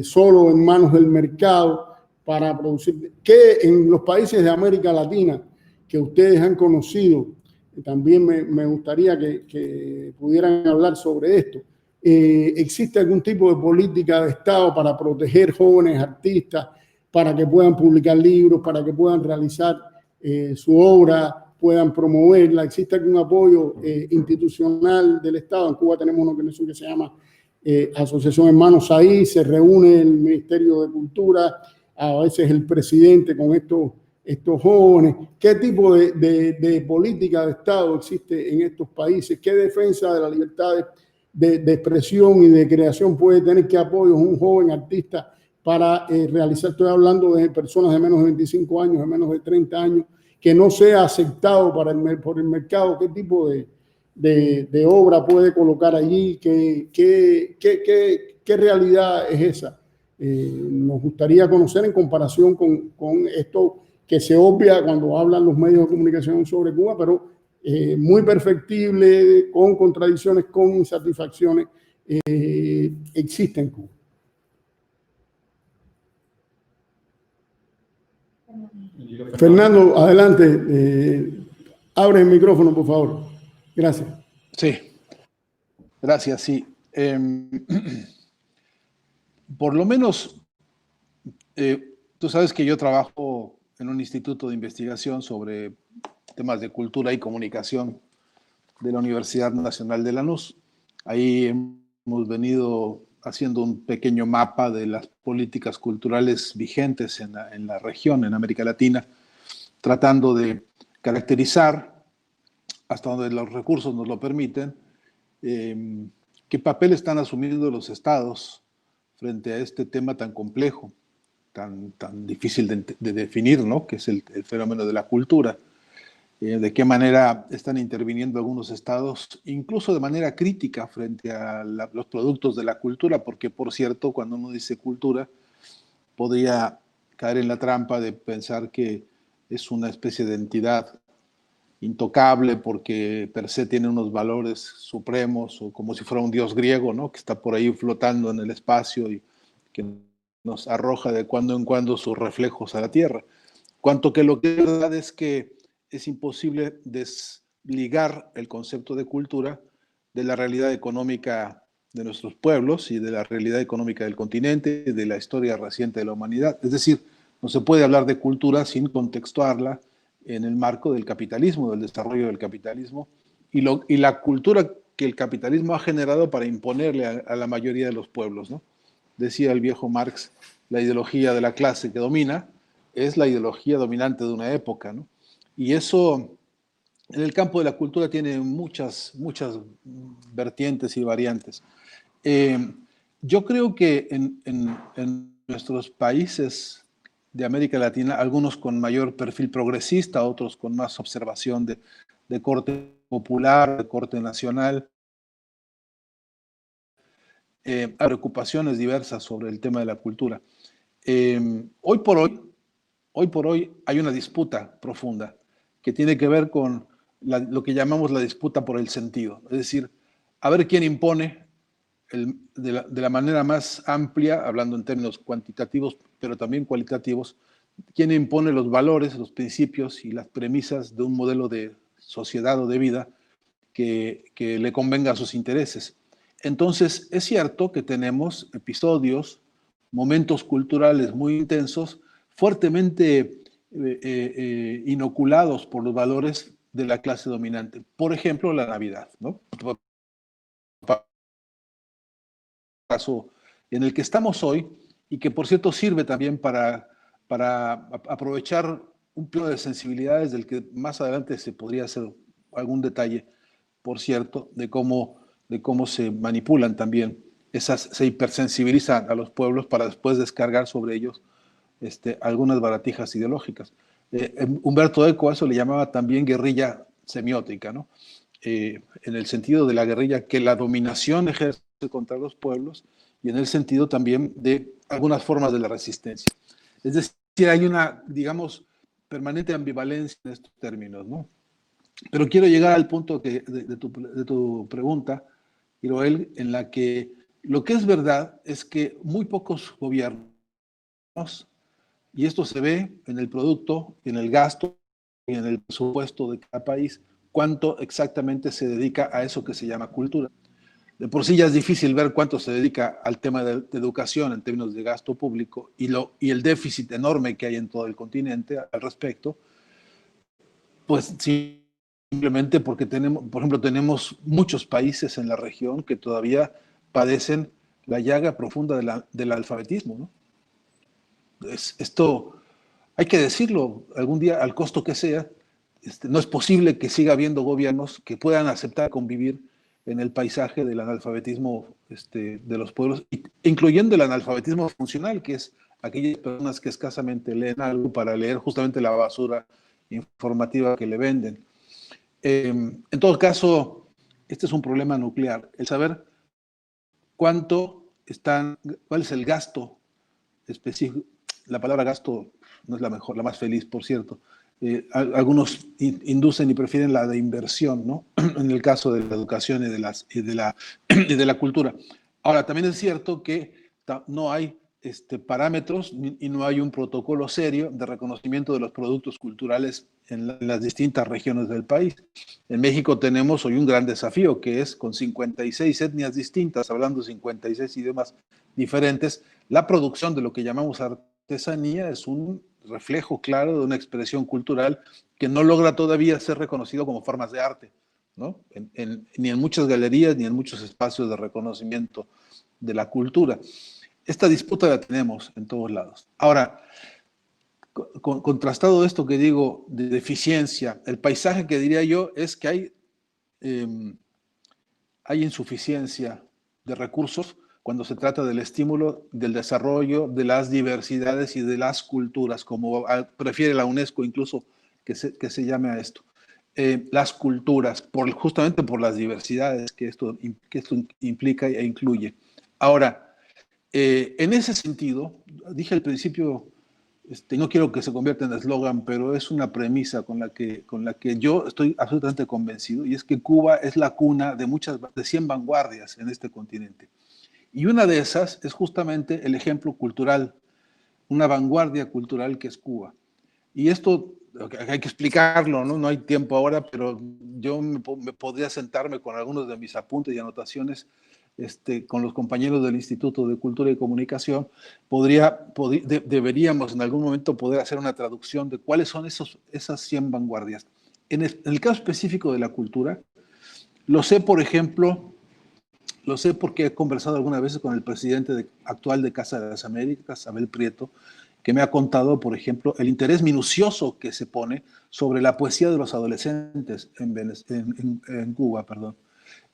solo en manos del mercado para producir. Que en los países de América Latina que ustedes han conocido, también me gustaría que pudieran hablar sobre esto. ¿Existe algún tipo de política de Estado para proteger jóvenes artistas, para que puedan publicar libros, para que puedan realizar su obra, puedan promoverla? ¿Existe algún apoyo institucional del Estado? En Cuba tenemos una organización que se llama Asociación Hermanos Ahí, se reúne el Ministerio de Cultura, a veces el presidente con estos jóvenes. ¿Qué tipo de política de Estado existe en estos países? ¿Qué defensa de la libertad de expresión y de creación puede tener? ¿Qué apoyo un joven artista para realizar? Estoy hablando de personas de menos de 25 años, de menos de 30 años, que no sea aceptado por el mercado. ¿Qué tipo de obra puede colocar allí? ¿Qué realidad es esa? Nos gustaría conocer en comparación con esto que se obvia cuando hablan los medios de comunicación sobre Cuba, pero muy perfectible, con contradicciones, con insatisfacciones, existe en Cuba. Fernando, adelante. Abre el micrófono, por favor. Gracias. Sí, gracias, sí. Por lo menos, tú sabes que yo trabajo en un instituto de investigación sobre temas de cultura y comunicación de la Universidad Nacional de Lanús. Ahí hemos venido haciendo un pequeño mapa de las políticas culturales vigentes en la región, en América Latina, tratando de caracterizar, hasta donde los recursos nos lo permiten, qué papel están asumiendo los estados frente a este tema tan complejo, tan difícil de definir, ¿no? Que es el fenómeno de la cultura. De qué manera están interviniendo algunos estados, incluso de manera crítica frente a los productos de la cultura, porque, por cierto, cuando uno dice cultura, podría caer en la trampa de pensar que es una especie de entidad intocable porque per se tiene unos valores supremos, o como si fuera un dios griego, ¿no? Que está por ahí flotando en el espacio y que nos arroja de cuando en cuando sus reflejos a la tierra. Cuanto que lo que es verdad es que es imposible desligar el concepto de cultura de la realidad económica de nuestros pueblos y de la realidad económica del continente, de la historia reciente de la humanidad. Es decir, no se puede hablar de cultura sin contextuarla en el marco del capitalismo, del desarrollo del capitalismo y la cultura que el capitalismo ha generado para imponerle a la mayoría de los pueblos, ¿no? Decía el viejo Marx, la ideología de la clase que domina es la ideología dominante de una época, ¿no? Y eso en el campo de la cultura tiene muchas vertientes y variantes. Yo creo que en nuestros países de América Latina, algunos con mayor perfil progresista, otros con más observación de corte popular, de corte nacional, hay preocupaciones diversas sobre el tema de la cultura. Hoy por hoy hay una disputa profunda que tiene que ver con lo que llamamos la disputa por el sentido. Es decir, a ver quién impone de la manera más amplia, hablando en términos cuantitativos, pero también cualitativos, quién impone los valores, los principios y las premisas de un modelo de sociedad o de vida que le convenga a sus intereses. Entonces, es cierto que tenemos episodios, momentos culturales muy intensos, fuertemente inoculados por los valores de la clase dominante. Por ejemplo, la Navidad, ¿no? Caso en el que estamos hoy y que, por cierto, sirve también para aprovechar un plano de sensibilidades del que más adelante se podría hacer algún detalle, por cierto, de cómo se manipulan también se hipersensibilizan a los pueblos para después descargar sobre ellos algunas baratijas ideológicas. Humberto Eco a eso le llamaba también guerrilla semiótica, ¿no? En el sentido de la guerrilla que la dominación ejerce contra los pueblos y en el sentido también de algunas formas de la resistencia. Es decir, hay una, digamos, permanente ambivalencia en estos términos, ¿no? Pero quiero llegar al punto de tu pregunta, Hiroel, en la que lo que es verdad es que muy pocos gobiernos, y esto se ve en el producto, en el gasto y en el presupuesto de cada país, cuánto exactamente se dedica a eso que se llama cultura. De por sí ya es difícil ver cuánto se dedica al tema de educación en términos de gasto público y el déficit enorme que hay en todo el continente al respecto, pues simplemente porque tenemos, por ejemplo, tenemos muchos países en la región que todavía padecen la llaga profunda del alfabetismo, ¿no? Esto hay que decirlo algún día, al costo que sea. No es posible que siga habiendo gobiernos que puedan aceptar convivir en el paisaje del analfabetismo de los pueblos, incluyendo el analfabetismo funcional, que es aquellas personas que escasamente leen algo para leer justamente la basura informativa que le venden. En todo caso, este es un problema nuclear, el saber cuál es el gasto específico. La palabra gasto no es la mejor, la más feliz, por cierto. Algunos inducen y prefieren la de inversión, ¿no? En el caso de la educación y de la cultura. Ahora, también es cierto que no hay parámetros y no hay un protocolo serio de reconocimiento de los productos culturales en las distintas regiones del país. En México tenemos hoy un gran desafío, que es con 56 etnias distintas, hablando 56 idiomas diferentes, la producción de lo que llamamos artesanía es un reflejo claro de una expresión cultural que no logra todavía ser reconocido como formas de arte, ¿no? Ni en muchas galerías ni en muchos espacios de reconocimiento de la cultura. Esta disputa la tenemos en todos lados. Ahora, contrastado esto que digo de deficiencia, el paisaje que diría yo es que hay insuficiencia de recursos cuando se trata del estímulo, del desarrollo, de las diversidades y de las culturas, como prefiere la UNESCO incluso que se llame a esto. Las culturas, justamente por las diversidades que esto implica e incluye. Ahora, en ese sentido, dije al principio, no quiero que se convierta en eslogan, pero es una premisa con la que yo estoy absolutamente convencido, y es que Cuba es la cuna de 100 vanguardias en este continente. Y una de esas es justamente el ejemplo cultural, una vanguardia cultural que es Cuba. Y esto hay que explicarlo, ¿no? No hay tiempo ahora, pero yo me podría sentarme con algunos de mis apuntes y anotaciones con los compañeros del Instituto de Cultura y Comunicación. Deberíamos en algún momento poder hacer una traducción de cuáles son esas 100 vanguardias. En el caso específico de la cultura, lo sé, por ejemplo, lo sé porque he conversado algunas veces con el presidente actual de Casa de las Américas, Abel Prieto, que me ha contado, por ejemplo, el interés minucioso que se pone sobre la poesía de los adolescentes en Cuba, perdón.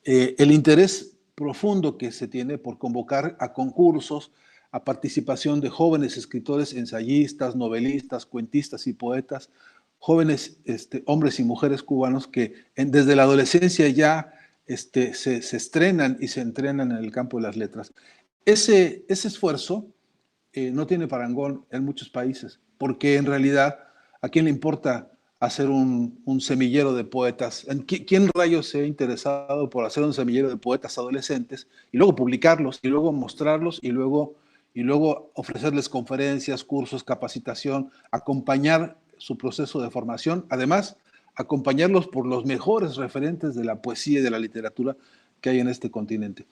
El interés profundo que se tiene por convocar a concursos, a participación de jóvenes escritores, ensayistas, novelistas, cuentistas y poetas, jóvenes hombres y mujeres cubanos que desde la adolescencia ya se estrenan y se entrenan en el campo de las letras. Ese esfuerzo no tiene parangón en muchos países, porque en realidad, ¿a quién le importa hacer un semillero de poetas? ¿Quién rayos se ha interesado por hacer un semillero de poetas adolescentes y luego publicarlos y luego mostrarlos y luego y luego ofrecerles conferencias, cursos, capacitación, acompañar su proceso de formación, además acompañarlos por los mejores referentes de la poesía y de la literatura que hay en este continente.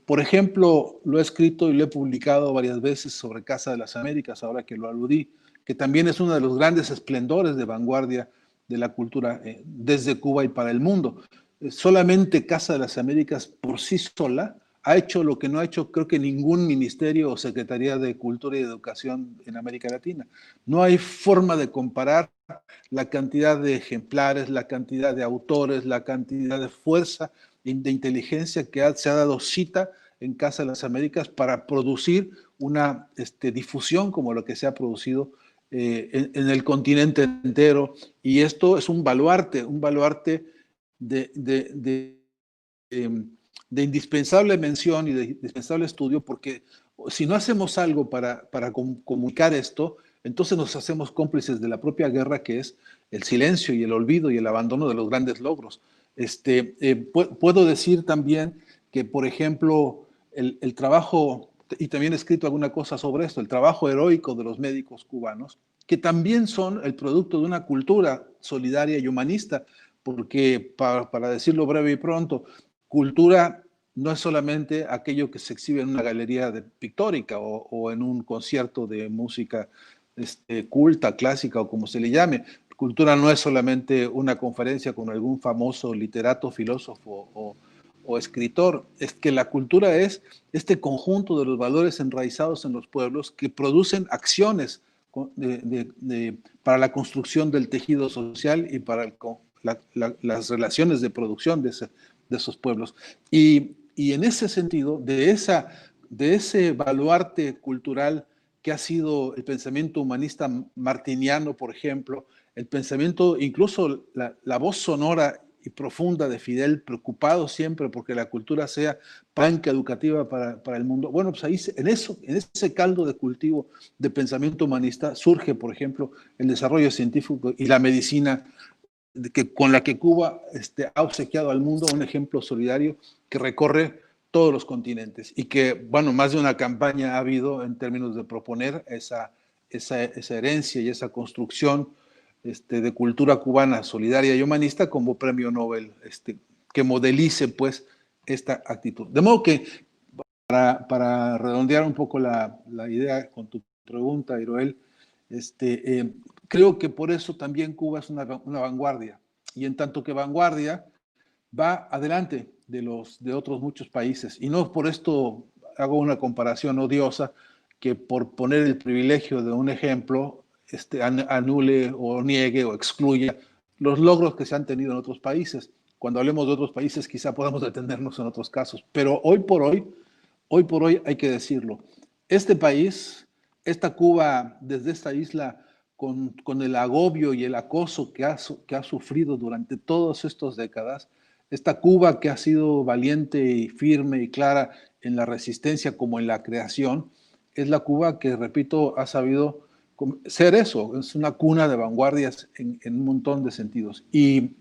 Por ejemplo, lo he escrito y lo he publicado varias veces sobre Casa de las Américas, ahora que lo aludí, que también es uno de los grandes esplendores de vanguardia de la cultura desde Cuba y para el mundo. Solamente Casa de las Américas por sí sola ha hecho lo que no ha hecho creo que ningún ministerio o secretaría de Cultura y Educación en América Latina. No hay forma de comparar la cantidad de ejemplares, la cantidad de autores, la cantidad de fuerza, de inteligencia que se ha dado cita en Casa de las Américas para producir una difusión como lo que se ha producido en el continente entero. Y esto es un baluarte de indispensable mención y de indispensable estudio, porque si no hacemos algo para comunicar esto, entonces nos hacemos cómplices de la propia guerra, que es el silencio y el olvido y el abandono de los grandes logros. Puedo decir también que, por ejemplo, el trabajo, y también he escrito alguna cosa sobre esto, el trabajo heroico de los médicos cubanos, que también son el producto de una cultura solidaria y humanista, porque, para decirlo breve y pronto, cultura no es solamente aquello que se exhibe en una galería pictórica o en un concierto de música culta, clásica o como se le llame. Cultura no es solamente una conferencia con algún famoso literato, filósofo o escritor. Es que la cultura es este conjunto de los valores enraizados en los pueblos que producen acciones para la construcción del tejido social y para las relaciones de producción de esos pueblos. Y en ese sentido, de ese baluarte cultural que ha sido el pensamiento humanista martiniano, por ejemplo, el pensamiento, incluso la voz sonora y profunda de Fidel, preocupado siempre porque la cultura sea palanca educativa para el mundo. Bueno, pues ahí en ese caldo de cultivo de pensamiento humanista surge, por ejemplo, el desarrollo científico y la medicina con la que Cuba ha obsequiado al mundo un ejemplo solidario que recorre todos los continentes y que, bueno, más de una campaña ha habido en términos de proponer esa herencia y esa construcción de cultura cubana solidaria y humanista como premio Nobel, que modelice pues esta actitud. De modo que, para redondear un poco la idea con tu pregunta, Iroel, creo que por eso también Cuba es una vanguardia, y en tanto que vanguardia va adelante de otros muchos países, y no por esto hago una comparación odiosa que por poner el privilegio de un ejemplo anule o niegue o excluya los logros que se han tenido en otros países. Cuando hablemos de otros países quizá podamos detenernos en otros casos, pero hoy por hoy hay que decirlo, este país, esta Cuba, desde esta isla, con el agobio y el acoso que ha sufrido durante todas estas décadas, esta Cuba que ha sido valiente y firme y clara en la resistencia como en la creación, es la Cuba que, repito, ha sabido ser eso, es una cuna de vanguardias en un montón de sentidos. Y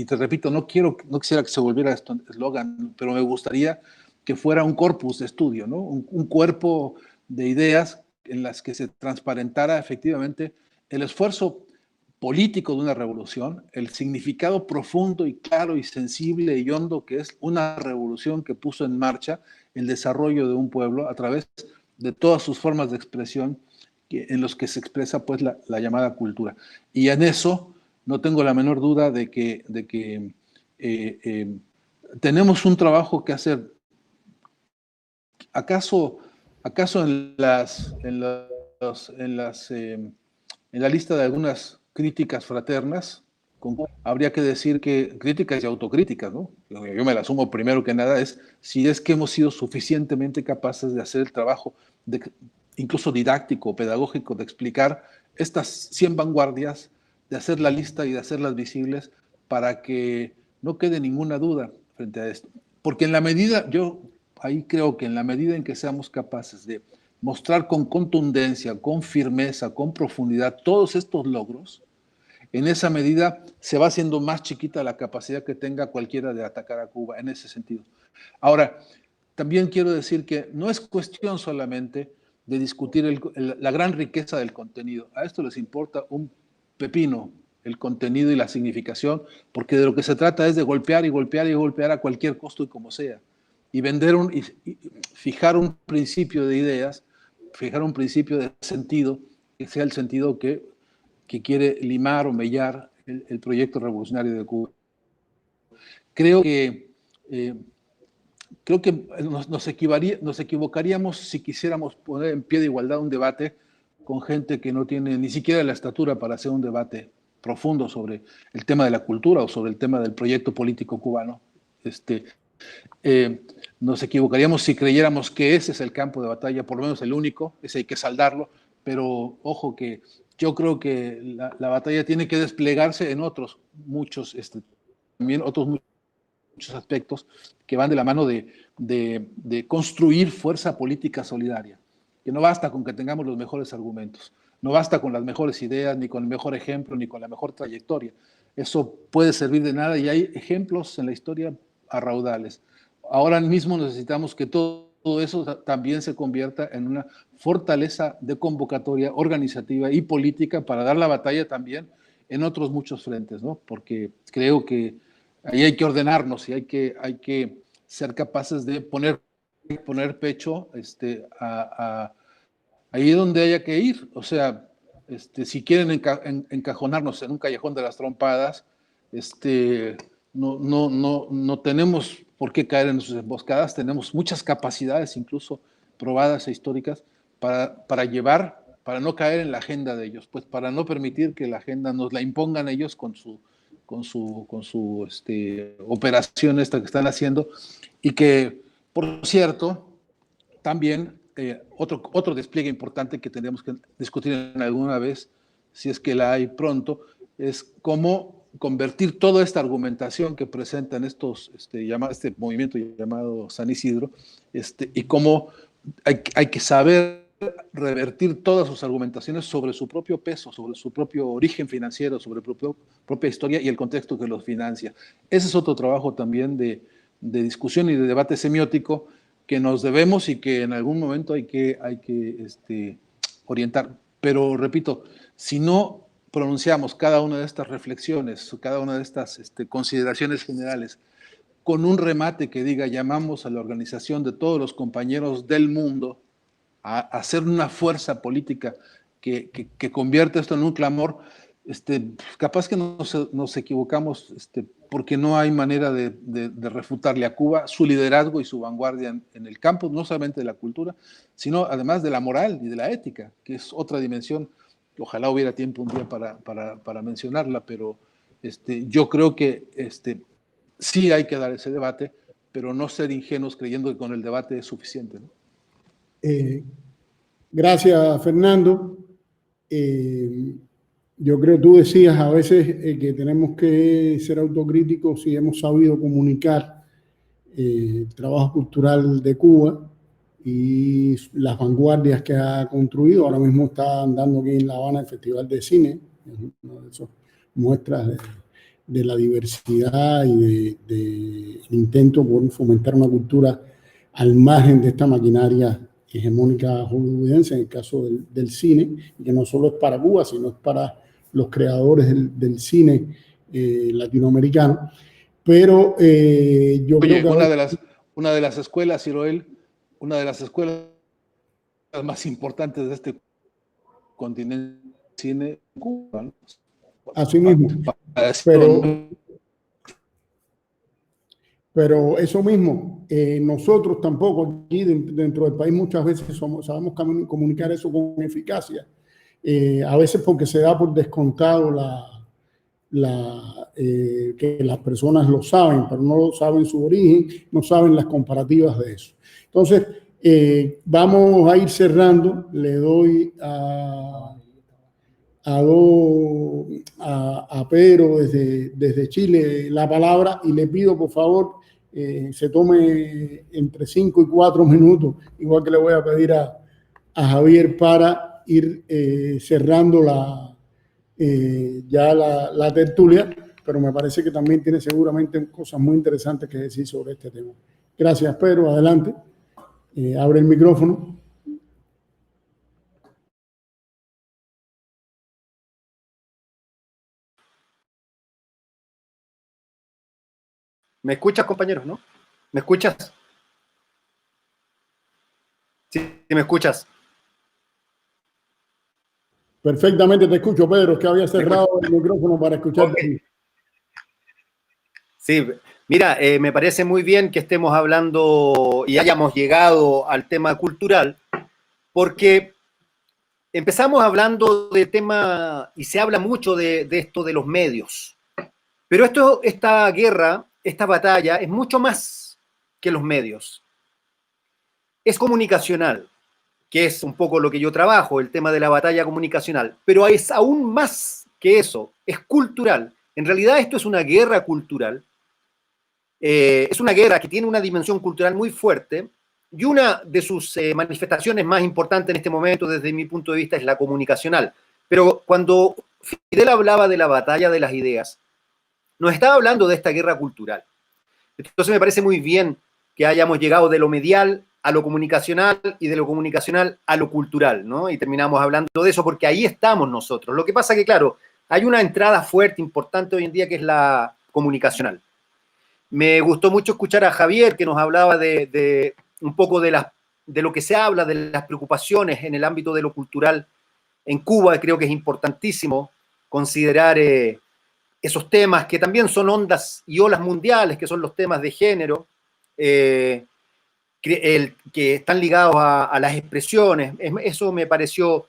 te repito, no quisiera que se volviera esto eslogan, pero me gustaría que fuera un corpus de estudio, ¿no? Un cuerpo de ideas en las que se transparentara efectivamente el esfuerzo político de una revolución, el significado profundo y claro y sensible y hondo que es una revolución que puso en marcha el desarrollo de un pueblo a través de todas sus formas de expresión en los que se expresa pues la llamada cultura. Y en eso no tengo la menor duda de que tenemos un trabajo que hacer. ¿Acaso en la lista de algunas críticas fraternas habría que decir que críticas y autocríticas, ¿no? Yo me la asumo primero que nada, si es que hemos sido suficientemente capaces de hacer el trabajo incluso didáctico, pedagógico, de explicar estas 100 vanguardias, de hacer la lista y de hacerlas visibles para que no quede ninguna duda frente a esto. Porque yo ahí creo que en la medida en que seamos capaces de mostrar con contundencia, con firmeza, con profundidad todos estos logros, en esa medida se va haciendo más chiquita la capacidad que tenga cualquiera de atacar a Cuba en ese sentido. Ahora, también quiero decir que no es cuestión solamente de discutir la gran riqueza del contenido. A esto les importa un pepino el contenido y la significación, porque de lo que se trata es de golpear y golpear y golpear a cualquier costo y como sea. Y vender y fijar un principio de ideas, fijar un principio de sentido, que sea el sentido que quiere limar o mellar el proyecto revolucionario de Cuba. Creo que nos equivocaríamos si quisiéramos poner en pie de igualdad un debate con gente que no tiene ni siquiera la estatura para hacer un debate profundo sobre el tema de la cultura o sobre el tema del proyecto político cubano. Nos equivocaríamos si creyéramos que ese es el campo de batalla, por lo menos el único, ese hay que saldarlo, pero ojo que yo creo que la batalla tiene que desplegarse en otros muchos, también otros muchos aspectos que van de la mano de construir fuerza política solidaria, que no basta con que tengamos los mejores argumentos, no basta con las mejores ideas, ni con el mejor ejemplo, ni con la mejor trayectoria. Eso puede servir de nada y hay ejemplos en la historia a raudales. Ahora mismo necesitamos que todo eso también se convierta en una fortaleza de convocatoria organizativa y política para dar la batalla también en otros muchos frentes, ¿no? Porque creo que ahí hay que ordenarnos y hay que ser capaces de poner pecho ahí donde haya que ir. O sea, si quieren encajonarnos en un callejón de las trompadas, no tenemos por qué caer en sus emboscadas. Tenemos muchas capacidades, incluso probadas e históricas, para no caer en la agenda de ellos, pues para no permitir que la agenda nos la impongan ellos con su operación esta que están haciendo, y que, por cierto, también otro despliegue importante que tendríamos que discutir en alguna vez, si es que la hay pronto, es cómo convertir toda esta argumentación que presentan este movimiento llamado San Isidro, y cómo hay que saber revertir todas sus argumentaciones sobre su propio peso, sobre su propio origen financiero, sobre su propia historia y el contexto que los financia. Ese es otro trabajo también de discusión y de debate semiótico que nos debemos y que en algún momento hay que orientar. Pero repito, si no pronunciamos cada una de estas reflexiones, cada una de estas consideraciones generales, con un remate que diga llamamos a la organización de todos los compañeros del mundo a hacer una fuerza política que convierta esto en un clamor, capaz que nos equivocamos, porque no hay manera de refutarle a Cuba su liderazgo y su vanguardia en el campo, no solamente de la cultura, sino además de la moral y de la ética, que es otra dimensión. Ojalá hubiera tiempo un día para mencionarla, pero yo creo que sí hay que dar ese debate, pero no ser ingenuos creyendo que con el debate es suficiente, ¿no? Gracias, Fernando. Yo creo, tú decías a veces que tenemos que ser autocríticos si hemos sabido comunicar el trabajo cultural de Cuba y las vanguardias que ha construido. Ahora mismo está andando aquí en La Habana el Festival de Cine, una de esas muestras de la diversidad y de intento por fomentar una cultura al margen de esta maquinaria hegemónica hollywoodense, en el caso del cine, y que no solo es para Cuba, sino es para los creadores del cine latinoamericano. Pero yo creo que una de las escuelas, Iroel, una de las escuelas más importantes de este continente, cine, Cuba, ¿no? Así mismo. Pero eso mismo, nosotros tampoco aquí dentro del país muchas veces sabemos comunicar eso con eficacia. A veces porque se da por descontado que las personas lo saben, pero no saben su origen, no saben las comparativas de eso. Entonces, vamos a ir cerrando. Le doy a Pedro desde Chile la palabra y le pido, por favor, se tome entre 5 y 4 minutos, igual que le voy a pedir a Javier para ir cerrando ya la tertulia, pero me parece que también tiene seguramente cosas muy interesantes que decir sobre este tema. Gracias, Pedro. Adelante. Abre el micrófono. ¿Me escuchas, compañeros, no? ¿Me escuchas? Sí, me escuchas. Perfectamente te escucho, Pedro, que había cerrado el micrófono para escucharte. Okay. Sí, mira, me parece muy bien que estemos hablando y hayamos llegado al tema cultural, porque empezamos hablando de tema, y se habla mucho de esto de los medios, pero esta guerra, esta batalla, es mucho más que los medios. Es comunicacional, que es un poco lo que yo trabajo, el tema de la batalla comunicacional, pero es aún más que eso, es cultural. En realidad esto es una guerra cultural, es una guerra que tiene una dimensión cultural muy fuerte, y una de sus manifestaciones más importantes en este momento, desde mi punto de vista, es la comunicacional. Pero cuando Fidel hablaba de la batalla de las ideas, nos estaba hablando de esta guerra cultural. Entonces me parece muy bien que hayamos llegado de lo medial a lo comunicacional y de lo comunicacional a lo cultural, ¿no? Y terminamos hablando de eso porque ahí estamos nosotros. Lo que pasa que, claro, hay una entrada fuerte, importante hoy en día, que es la comunicacional. Me gustó mucho escuchar a Javier, que nos hablaba de un poco de lo que se habla, de las preocupaciones en el ámbito de lo cultural en Cuba. Creo que es importantísimo considerar esos temas que también son ondas y olas mundiales, que son los temas de género, que están ligados a las expresiones. Eso me pareció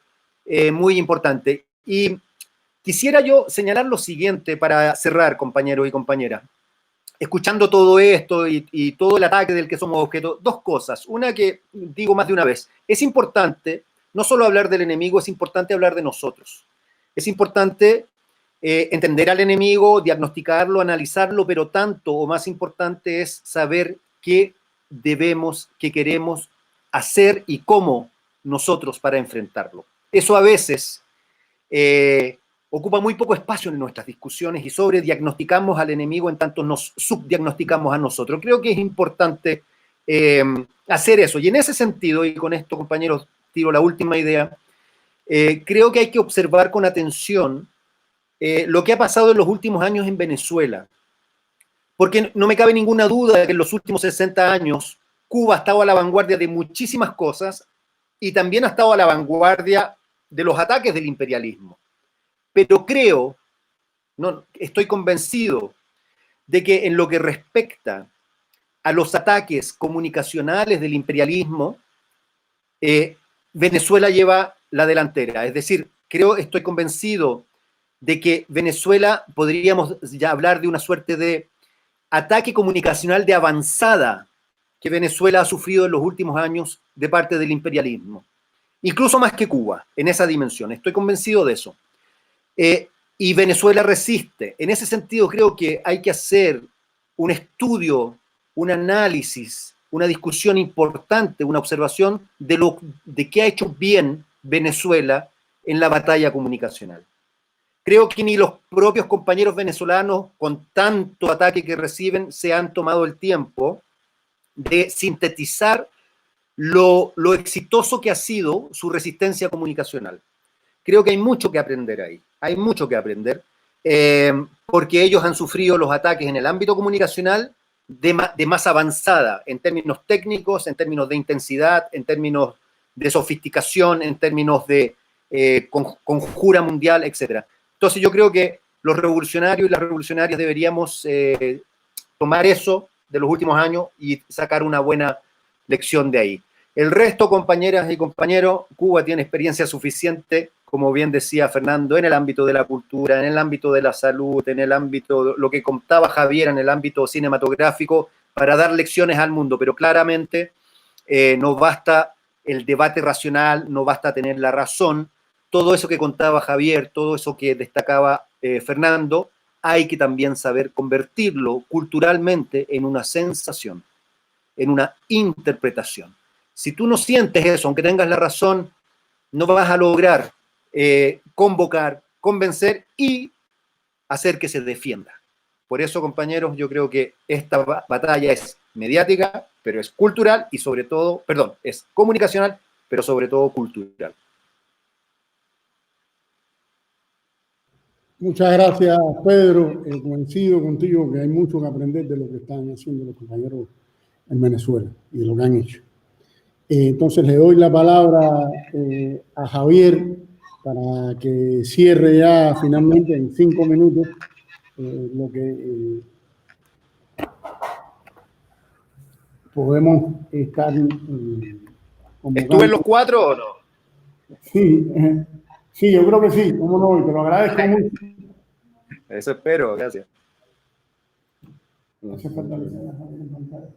muy importante. Y quisiera yo señalar lo siguiente para cerrar, compañeros y compañeras. Escuchando todo esto y todo el ataque del que somos objeto, dos cosas. Una que digo más de una vez, es importante no solo hablar del enemigo, es importante hablar de nosotros. Es importante entender al enemigo, diagnosticarlo, analizarlo, pero tanto o más importante es saber qué debemos, qué queremos hacer y cómo nosotros para enfrentarlo. Eso a veces ocupa muy poco espacio en nuestras discusiones y sobrediagnosticamos al enemigo en tanto nos subdiagnosticamos a nosotros. Creo que es importante hacer eso. Y en ese sentido, y con esto, compañeros, tiro la última idea, creo que hay que observar con atención lo que ha pasado en los últimos años en Venezuela. Porque no me cabe ninguna duda de que en los últimos 60 años Cuba ha estado a la vanguardia de muchísimas cosas y también ha estado a la vanguardia de los ataques del imperialismo. Pero creo, no, estoy convencido de que en lo que respecta a los ataques comunicacionales del imperialismo, Venezuela lleva la delantera. Es decir, estoy convencido de que Venezuela podríamos ya hablar de una suerte de ataque comunicacional de avanzada que Venezuela ha sufrido en los últimos años de parte del imperialismo. Incluso más que Cuba, en esa dimensión. Estoy convencido de eso. Y Venezuela resiste. En ese sentido, creo que hay que hacer un estudio, un análisis, una discusión importante, una observación de qué ha hecho bien Venezuela en la batalla comunicacional. Creo que ni los propios compañeros venezolanos, con tanto ataque que reciben, se han tomado el tiempo de sintetizar lo exitoso que ha sido su resistencia comunicacional. Creo que hay mucho que aprender ahí, hay mucho que aprender, porque ellos han sufrido los ataques en el ámbito comunicacional de más avanzada, en términos técnicos, en términos de intensidad, en términos de sofisticación, en términos de conjura mundial, etc. Entonces yo creo que los revolucionarios y las revolucionarias deberíamos tomar eso de los últimos años y sacar una buena lección de ahí. El resto, compañeras y compañeros, Cuba tiene experiencia suficiente, como bien decía Fernando, en el ámbito de la cultura, en el ámbito de la salud, en el ámbito, lo que contaba Javier, en el ámbito cinematográfico, para dar lecciones al mundo, pero claramente no basta el debate racional, no basta tener la razón, todo eso que contaba Javier, todo eso que destacaba Fernando, hay que también saber convertirlo culturalmente en una sensación, en una interpretación. Si tú no sientes eso, aunque tengas la razón, no vas a lograr convocar, convencer y hacer que se defienda. Por eso, compañeros, yo creo que esta batalla es mediática, pero es cultural y sobre todo, perdón, es comunicacional, pero sobre todo cultural. Muchas gracias, Pedro. Coincido contigo que hay mucho que aprender de lo que están haciendo los compañeros en Venezuela y de lo que han hecho. Entonces le doy la palabra a Javier para que cierre ya finalmente en 5 minutos lo que podemos estar convocando. ¿Estuve en los 4 o no? Sí, sí, yo creo que sí, cómo no, y te lo agradezco mucho. Eso espero, gracias. Hace falta que se vea Javier en pantalla.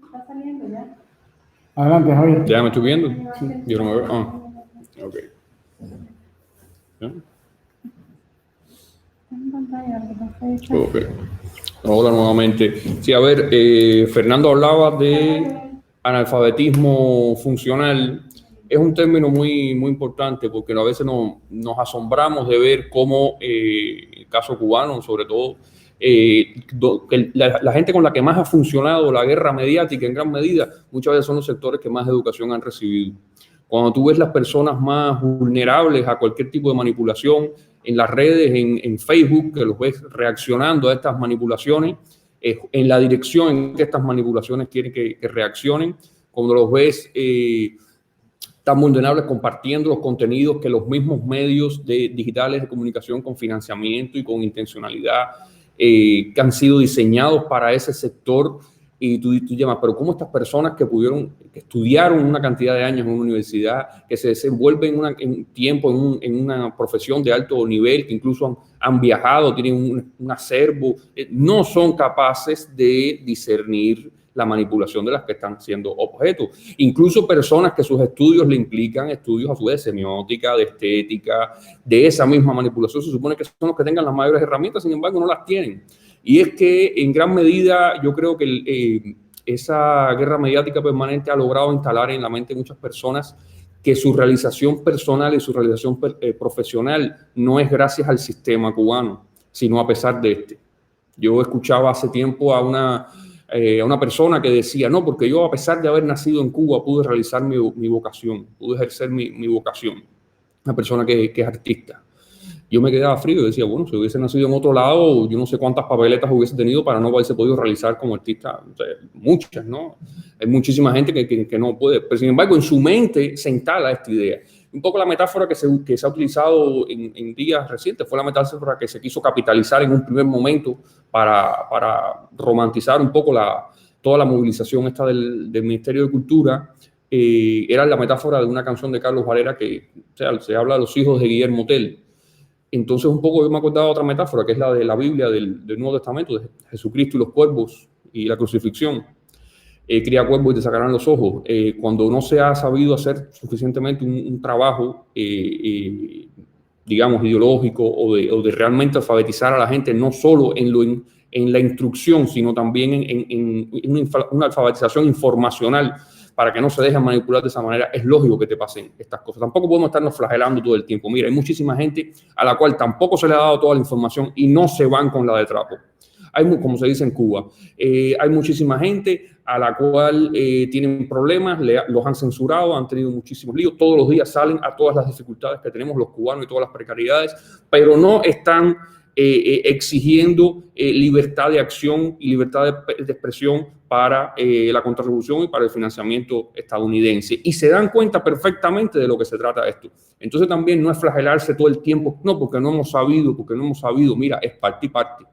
Está saliendo ya. Adelante, Javier. ¿Ya me estoy viendo? Sí. Yo no me veo. Ok. ¿Ya? Está en pantalla, lo que pasa es que- Ok. Hola nuevamente. Sí, a ver, Fernando hablaba de analfabetismo funcional. Es un término muy, muy importante porque a veces nos asombramos de ver cómo, el caso cubano, sobre todo, la gente con la que más ha funcionado la guerra mediática en gran medida, muchas veces son los sectores que más educación han recibido. Cuando tú ves las personas más vulnerables a cualquier tipo de manipulación en las redes, en Facebook, que los ves reaccionando a estas manipulaciones, en la dirección en que estas manipulaciones quieren que reaccionen, cuando los ves tan vulnerables compartiendo los contenidos que los mismos medios digitales de comunicación con financiamiento y con intencionalidad que han sido diseñados para ese sector, y tú llamas, pero ¿cómo estas personas que estudiaron una cantidad de años en una universidad, que se desenvuelven en una profesión de alto nivel, que incluso han viajado, tienen un acervo, no son capaces de discernir la manipulación de las que están siendo objeto? Incluso personas que sus estudios le implican estudios a su vez de semiótica, de estética, de esa misma manipulación, se supone que son los que tengan las mayores herramientas, sin embargo no las tienen. Y es que en gran medida yo creo que esa guerra mediática permanente ha logrado instalar en la mente de muchas personas que su realización personal y su realización profesional no es gracias al sistema cubano, sino a pesar de este. Yo escuchaba hace tiempo a una persona que decía, no, porque yo a pesar de haber nacido en Cuba pude realizar mi vocación, pude ejercer mi vocación. Una persona que es artista. Yo me quedaba frío y decía, bueno, si hubiese nacido en otro lado, yo no sé cuántas papeletas hubiese tenido para no haberse podido realizar como artista. O sea, muchas, ¿no? Hay muchísima gente que no puede. Pero sin embargo, en su mente se instala esta idea. Un poco la metáfora que se ha utilizado en días recientes fue la metáfora que se quiso capitalizar en un primer momento para romantizar un poco toda la movilización esta del Ministerio de Cultura. Era la metáfora de una canción de Carlos Varela que se habla de los hijos de Guillermo Tell. Entonces, un poco yo me acordaba de otra metáfora, que es la de la Biblia del Nuevo Testamento, de Jesucristo y los cuervos y la crucifixión. Cría cuervos y te sacarán los ojos. Cuando no se ha sabido hacer suficientemente un trabajo, digamos, ideológico o de realmente alfabetizar a la gente, no solo en la instrucción, sino también en una alfabetización informacional, para que no se dejen manipular de esa manera, es lógico que te pasen estas cosas. Tampoco podemos estarnos flagelando todo el tiempo. Mira, hay muchísima gente a la cual tampoco se le ha dado toda la información y no se van con la de trapo. Como se dice en Cuba, hay muchísima gente a la cual tienen problemas, los han censurado, han tenido muchísimos líos. Todos los días salen a todas las dificultades que tenemos los cubanos y todas las precariedades, pero no están exigiendo libertad de acción y libertad de expresión para la contrarrevolución y para el financiamiento estadounidense. Y se dan cuenta perfectamente de lo que se trata esto. Entonces también no es flagelarse todo el tiempo, no, porque no hemos sabido, mira, es parte y parte.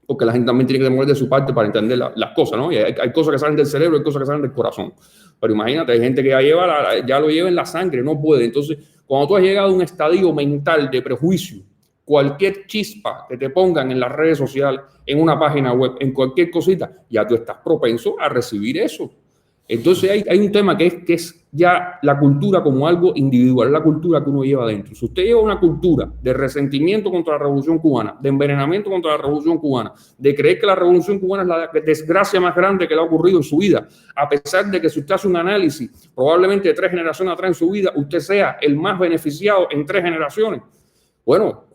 Porque la gente también tiene que demorar de su parte para entender las cosas, ¿no? Y hay cosas que salen del cerebro, hay cosas que salen del corazón. Pero imagínate, hay gente que ya lo lleva en la sangre, no puede. Entonces, cuando tú has llegado a un estadio mental de prejuicio, cualquier chispa que te pongan en las redes sociales, en una página web, en cualquier cosita, ya tú estás propenso a recibir eso. Entonces hay un tema que es ya la cultura como algo individual, la cultura que uno lleva dentro. Si usted lleva una cultura de resentimiento contra la Revolución Cubana, de envenenamiento contra la Revolución Cubana, de creer que la Revolución Cubana es la desgracia más grande que le ha ocurrido en su vida, a pesar de que si usted hace un análisis probablemente de 3 generaciones atrás en su vida, usted sea el más beneficiado en 3 generaciones, Bueno,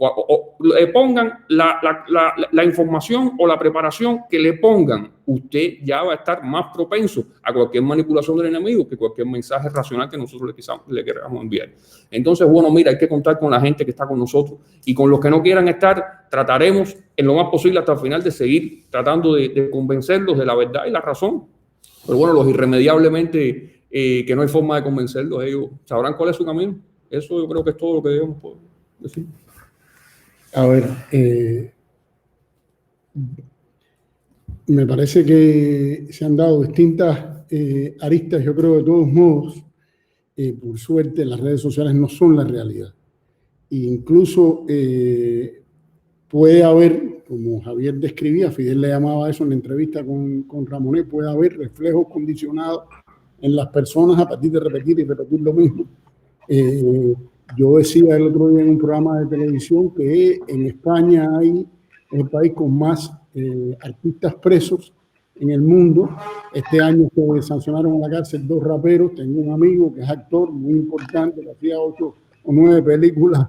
le pongan la información o la preparación que le pongan, usted ya va a estar más propenso a cualquier manipulación del enemigo que cualquier mensaje racional que nosotros le queramos enviar. Entonces, bueno, mira, hay que contar con la gente que está con nosotros, y con los que no quieran estar, trataremos en lo más posible hasta el final de seguir tratando de convencerlos de la verdad y la razón. Pero bueno, los irremediablemente que no hay forma de convencerlos, ellos sabrán cuál es su camino. Eso yo creo que es todo lo que debemos decir. A ver, me parece que se han dado distintas aristas. Yo creo que de todos modos, por suerte, las redes sociales no son la realidad. E incluso puede haber, como Javier describía, Fidel le llamaba eso en la entrevista con Ramonet, puede haber reflejos condicionados en las personas a partir de repetir y repetir lo mismo. Yo decía el otro día en un programa de televisión que en España es el país con más artistas presos en el mundo. Este año se sancionaron en la cárcel 2 raperos. Tengo un amigo que es actor muy importante, que hacía 8 o 9 películas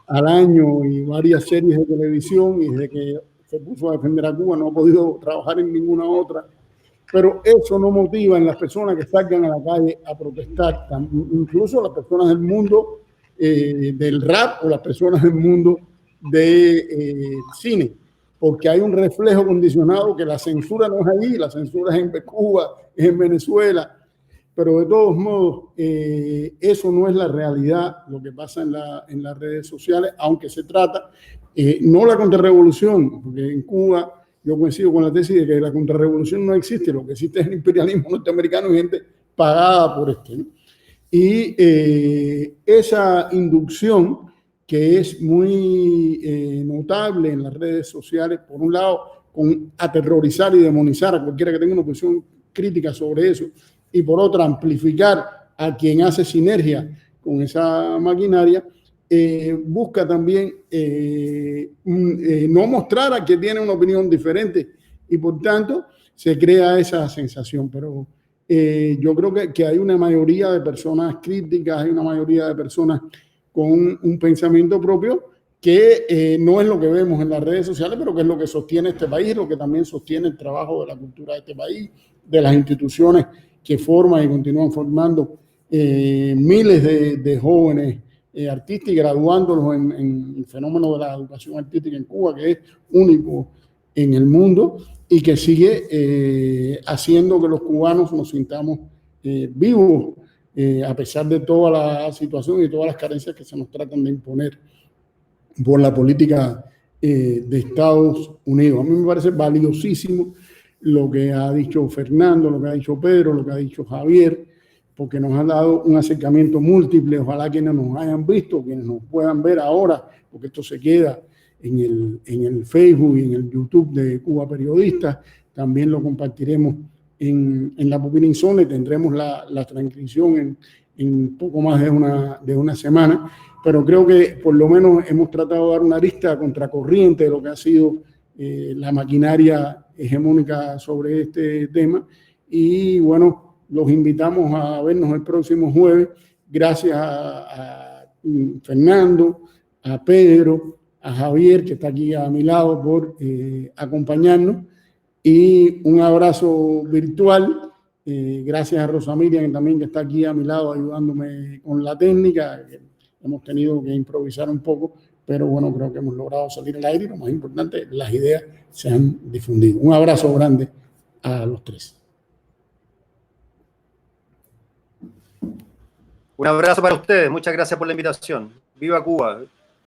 al año y varias series de televisión, y desde que se puso a defender a Cuba no ha podido trabajar en ninguna otra. Pero eso no motiva en las personas que salgan a la calle a protestar, incluso las personas del mundo del rap o las personas del mundo del cine, porque hay un reflejo condicionado que la censura no es allí, la censura es en Cuba, es en Venezuela, pero de todos modos eso no es la realidad, lo que pasa en las redes sociales, aunque se trata, no la contrarrevolución, porque en Cuba yo coincido con la tesis de que la contrarrevolución no existe, lo que existe es el imperialismo norteamericano y gente pagada por esto, ¿no? Y esa inducción que es muy notable en las redes sociales, por un lado, con aterrorizar y demonizar a cualquiera que tenga una posición crítica sobre eso, y por otra, amplificar a quien hace sinergia con esa maquinaria, busca también no mostrar a que tiene una opinión diferente, y por tanto se crea esa sensación. Pero yo creo que hay una mayoría de personas críticas, hay una mayoría de personas con un pensamiento propio que no es lo que vemos en las redes sociales, pero que es lo que sostiene este país, lo que también sostiene el trabajo de la cultura de este país, de las instituciones que forman y continúan formando miles de jóvenes artistas y graduándolos en el fenómeno de la educación artística en Cuba, que es único en el mundo y que sigue haciendo que los cubanos nos sintamos vivos, a pesar de toda la situación y todas las carencias que se nos tratan de imponer por la política de Estados Unidos. A mí me parece valiosísimo lo que ha dicho Fernando, lo que ha dicho Pedro, lo que ha dicho Javier, porque nos han dado un acercamiento múltiple. Ojalá quienes nos hayan visto, quienes nos puedan ver ahora, porque esto se queda en el Facebook y en el YouTube de Cuba Periodistas. También lo compartiremos en la Pupila Insomne, tendremos la transcripción en poco más de una semana, pero creo que por lo menos hemos tratado de dar una arista contracorriente de lo que ha sido la maquinaria hegemónica sobre este tema. Y bueno, los invitamos a vernos el próximo jueves. Gracias a Fernando, a Pedro, a Javier, que está aquí a mi lado, por acompañarnos. Y un abrazo virtual. Gracias a Rosa Miriam, también, que está aquí a mi lado ayudándome con la técnica. Hemos tenido que improvisar un poco, pero bueno, creo que hemos logrado salir al aire y lo más importante, las ideas se han difundido. Un abrazo grande a los tres. Un abrazo para ustedes, muchas gracias por la invitación. ¡Viva Cuba!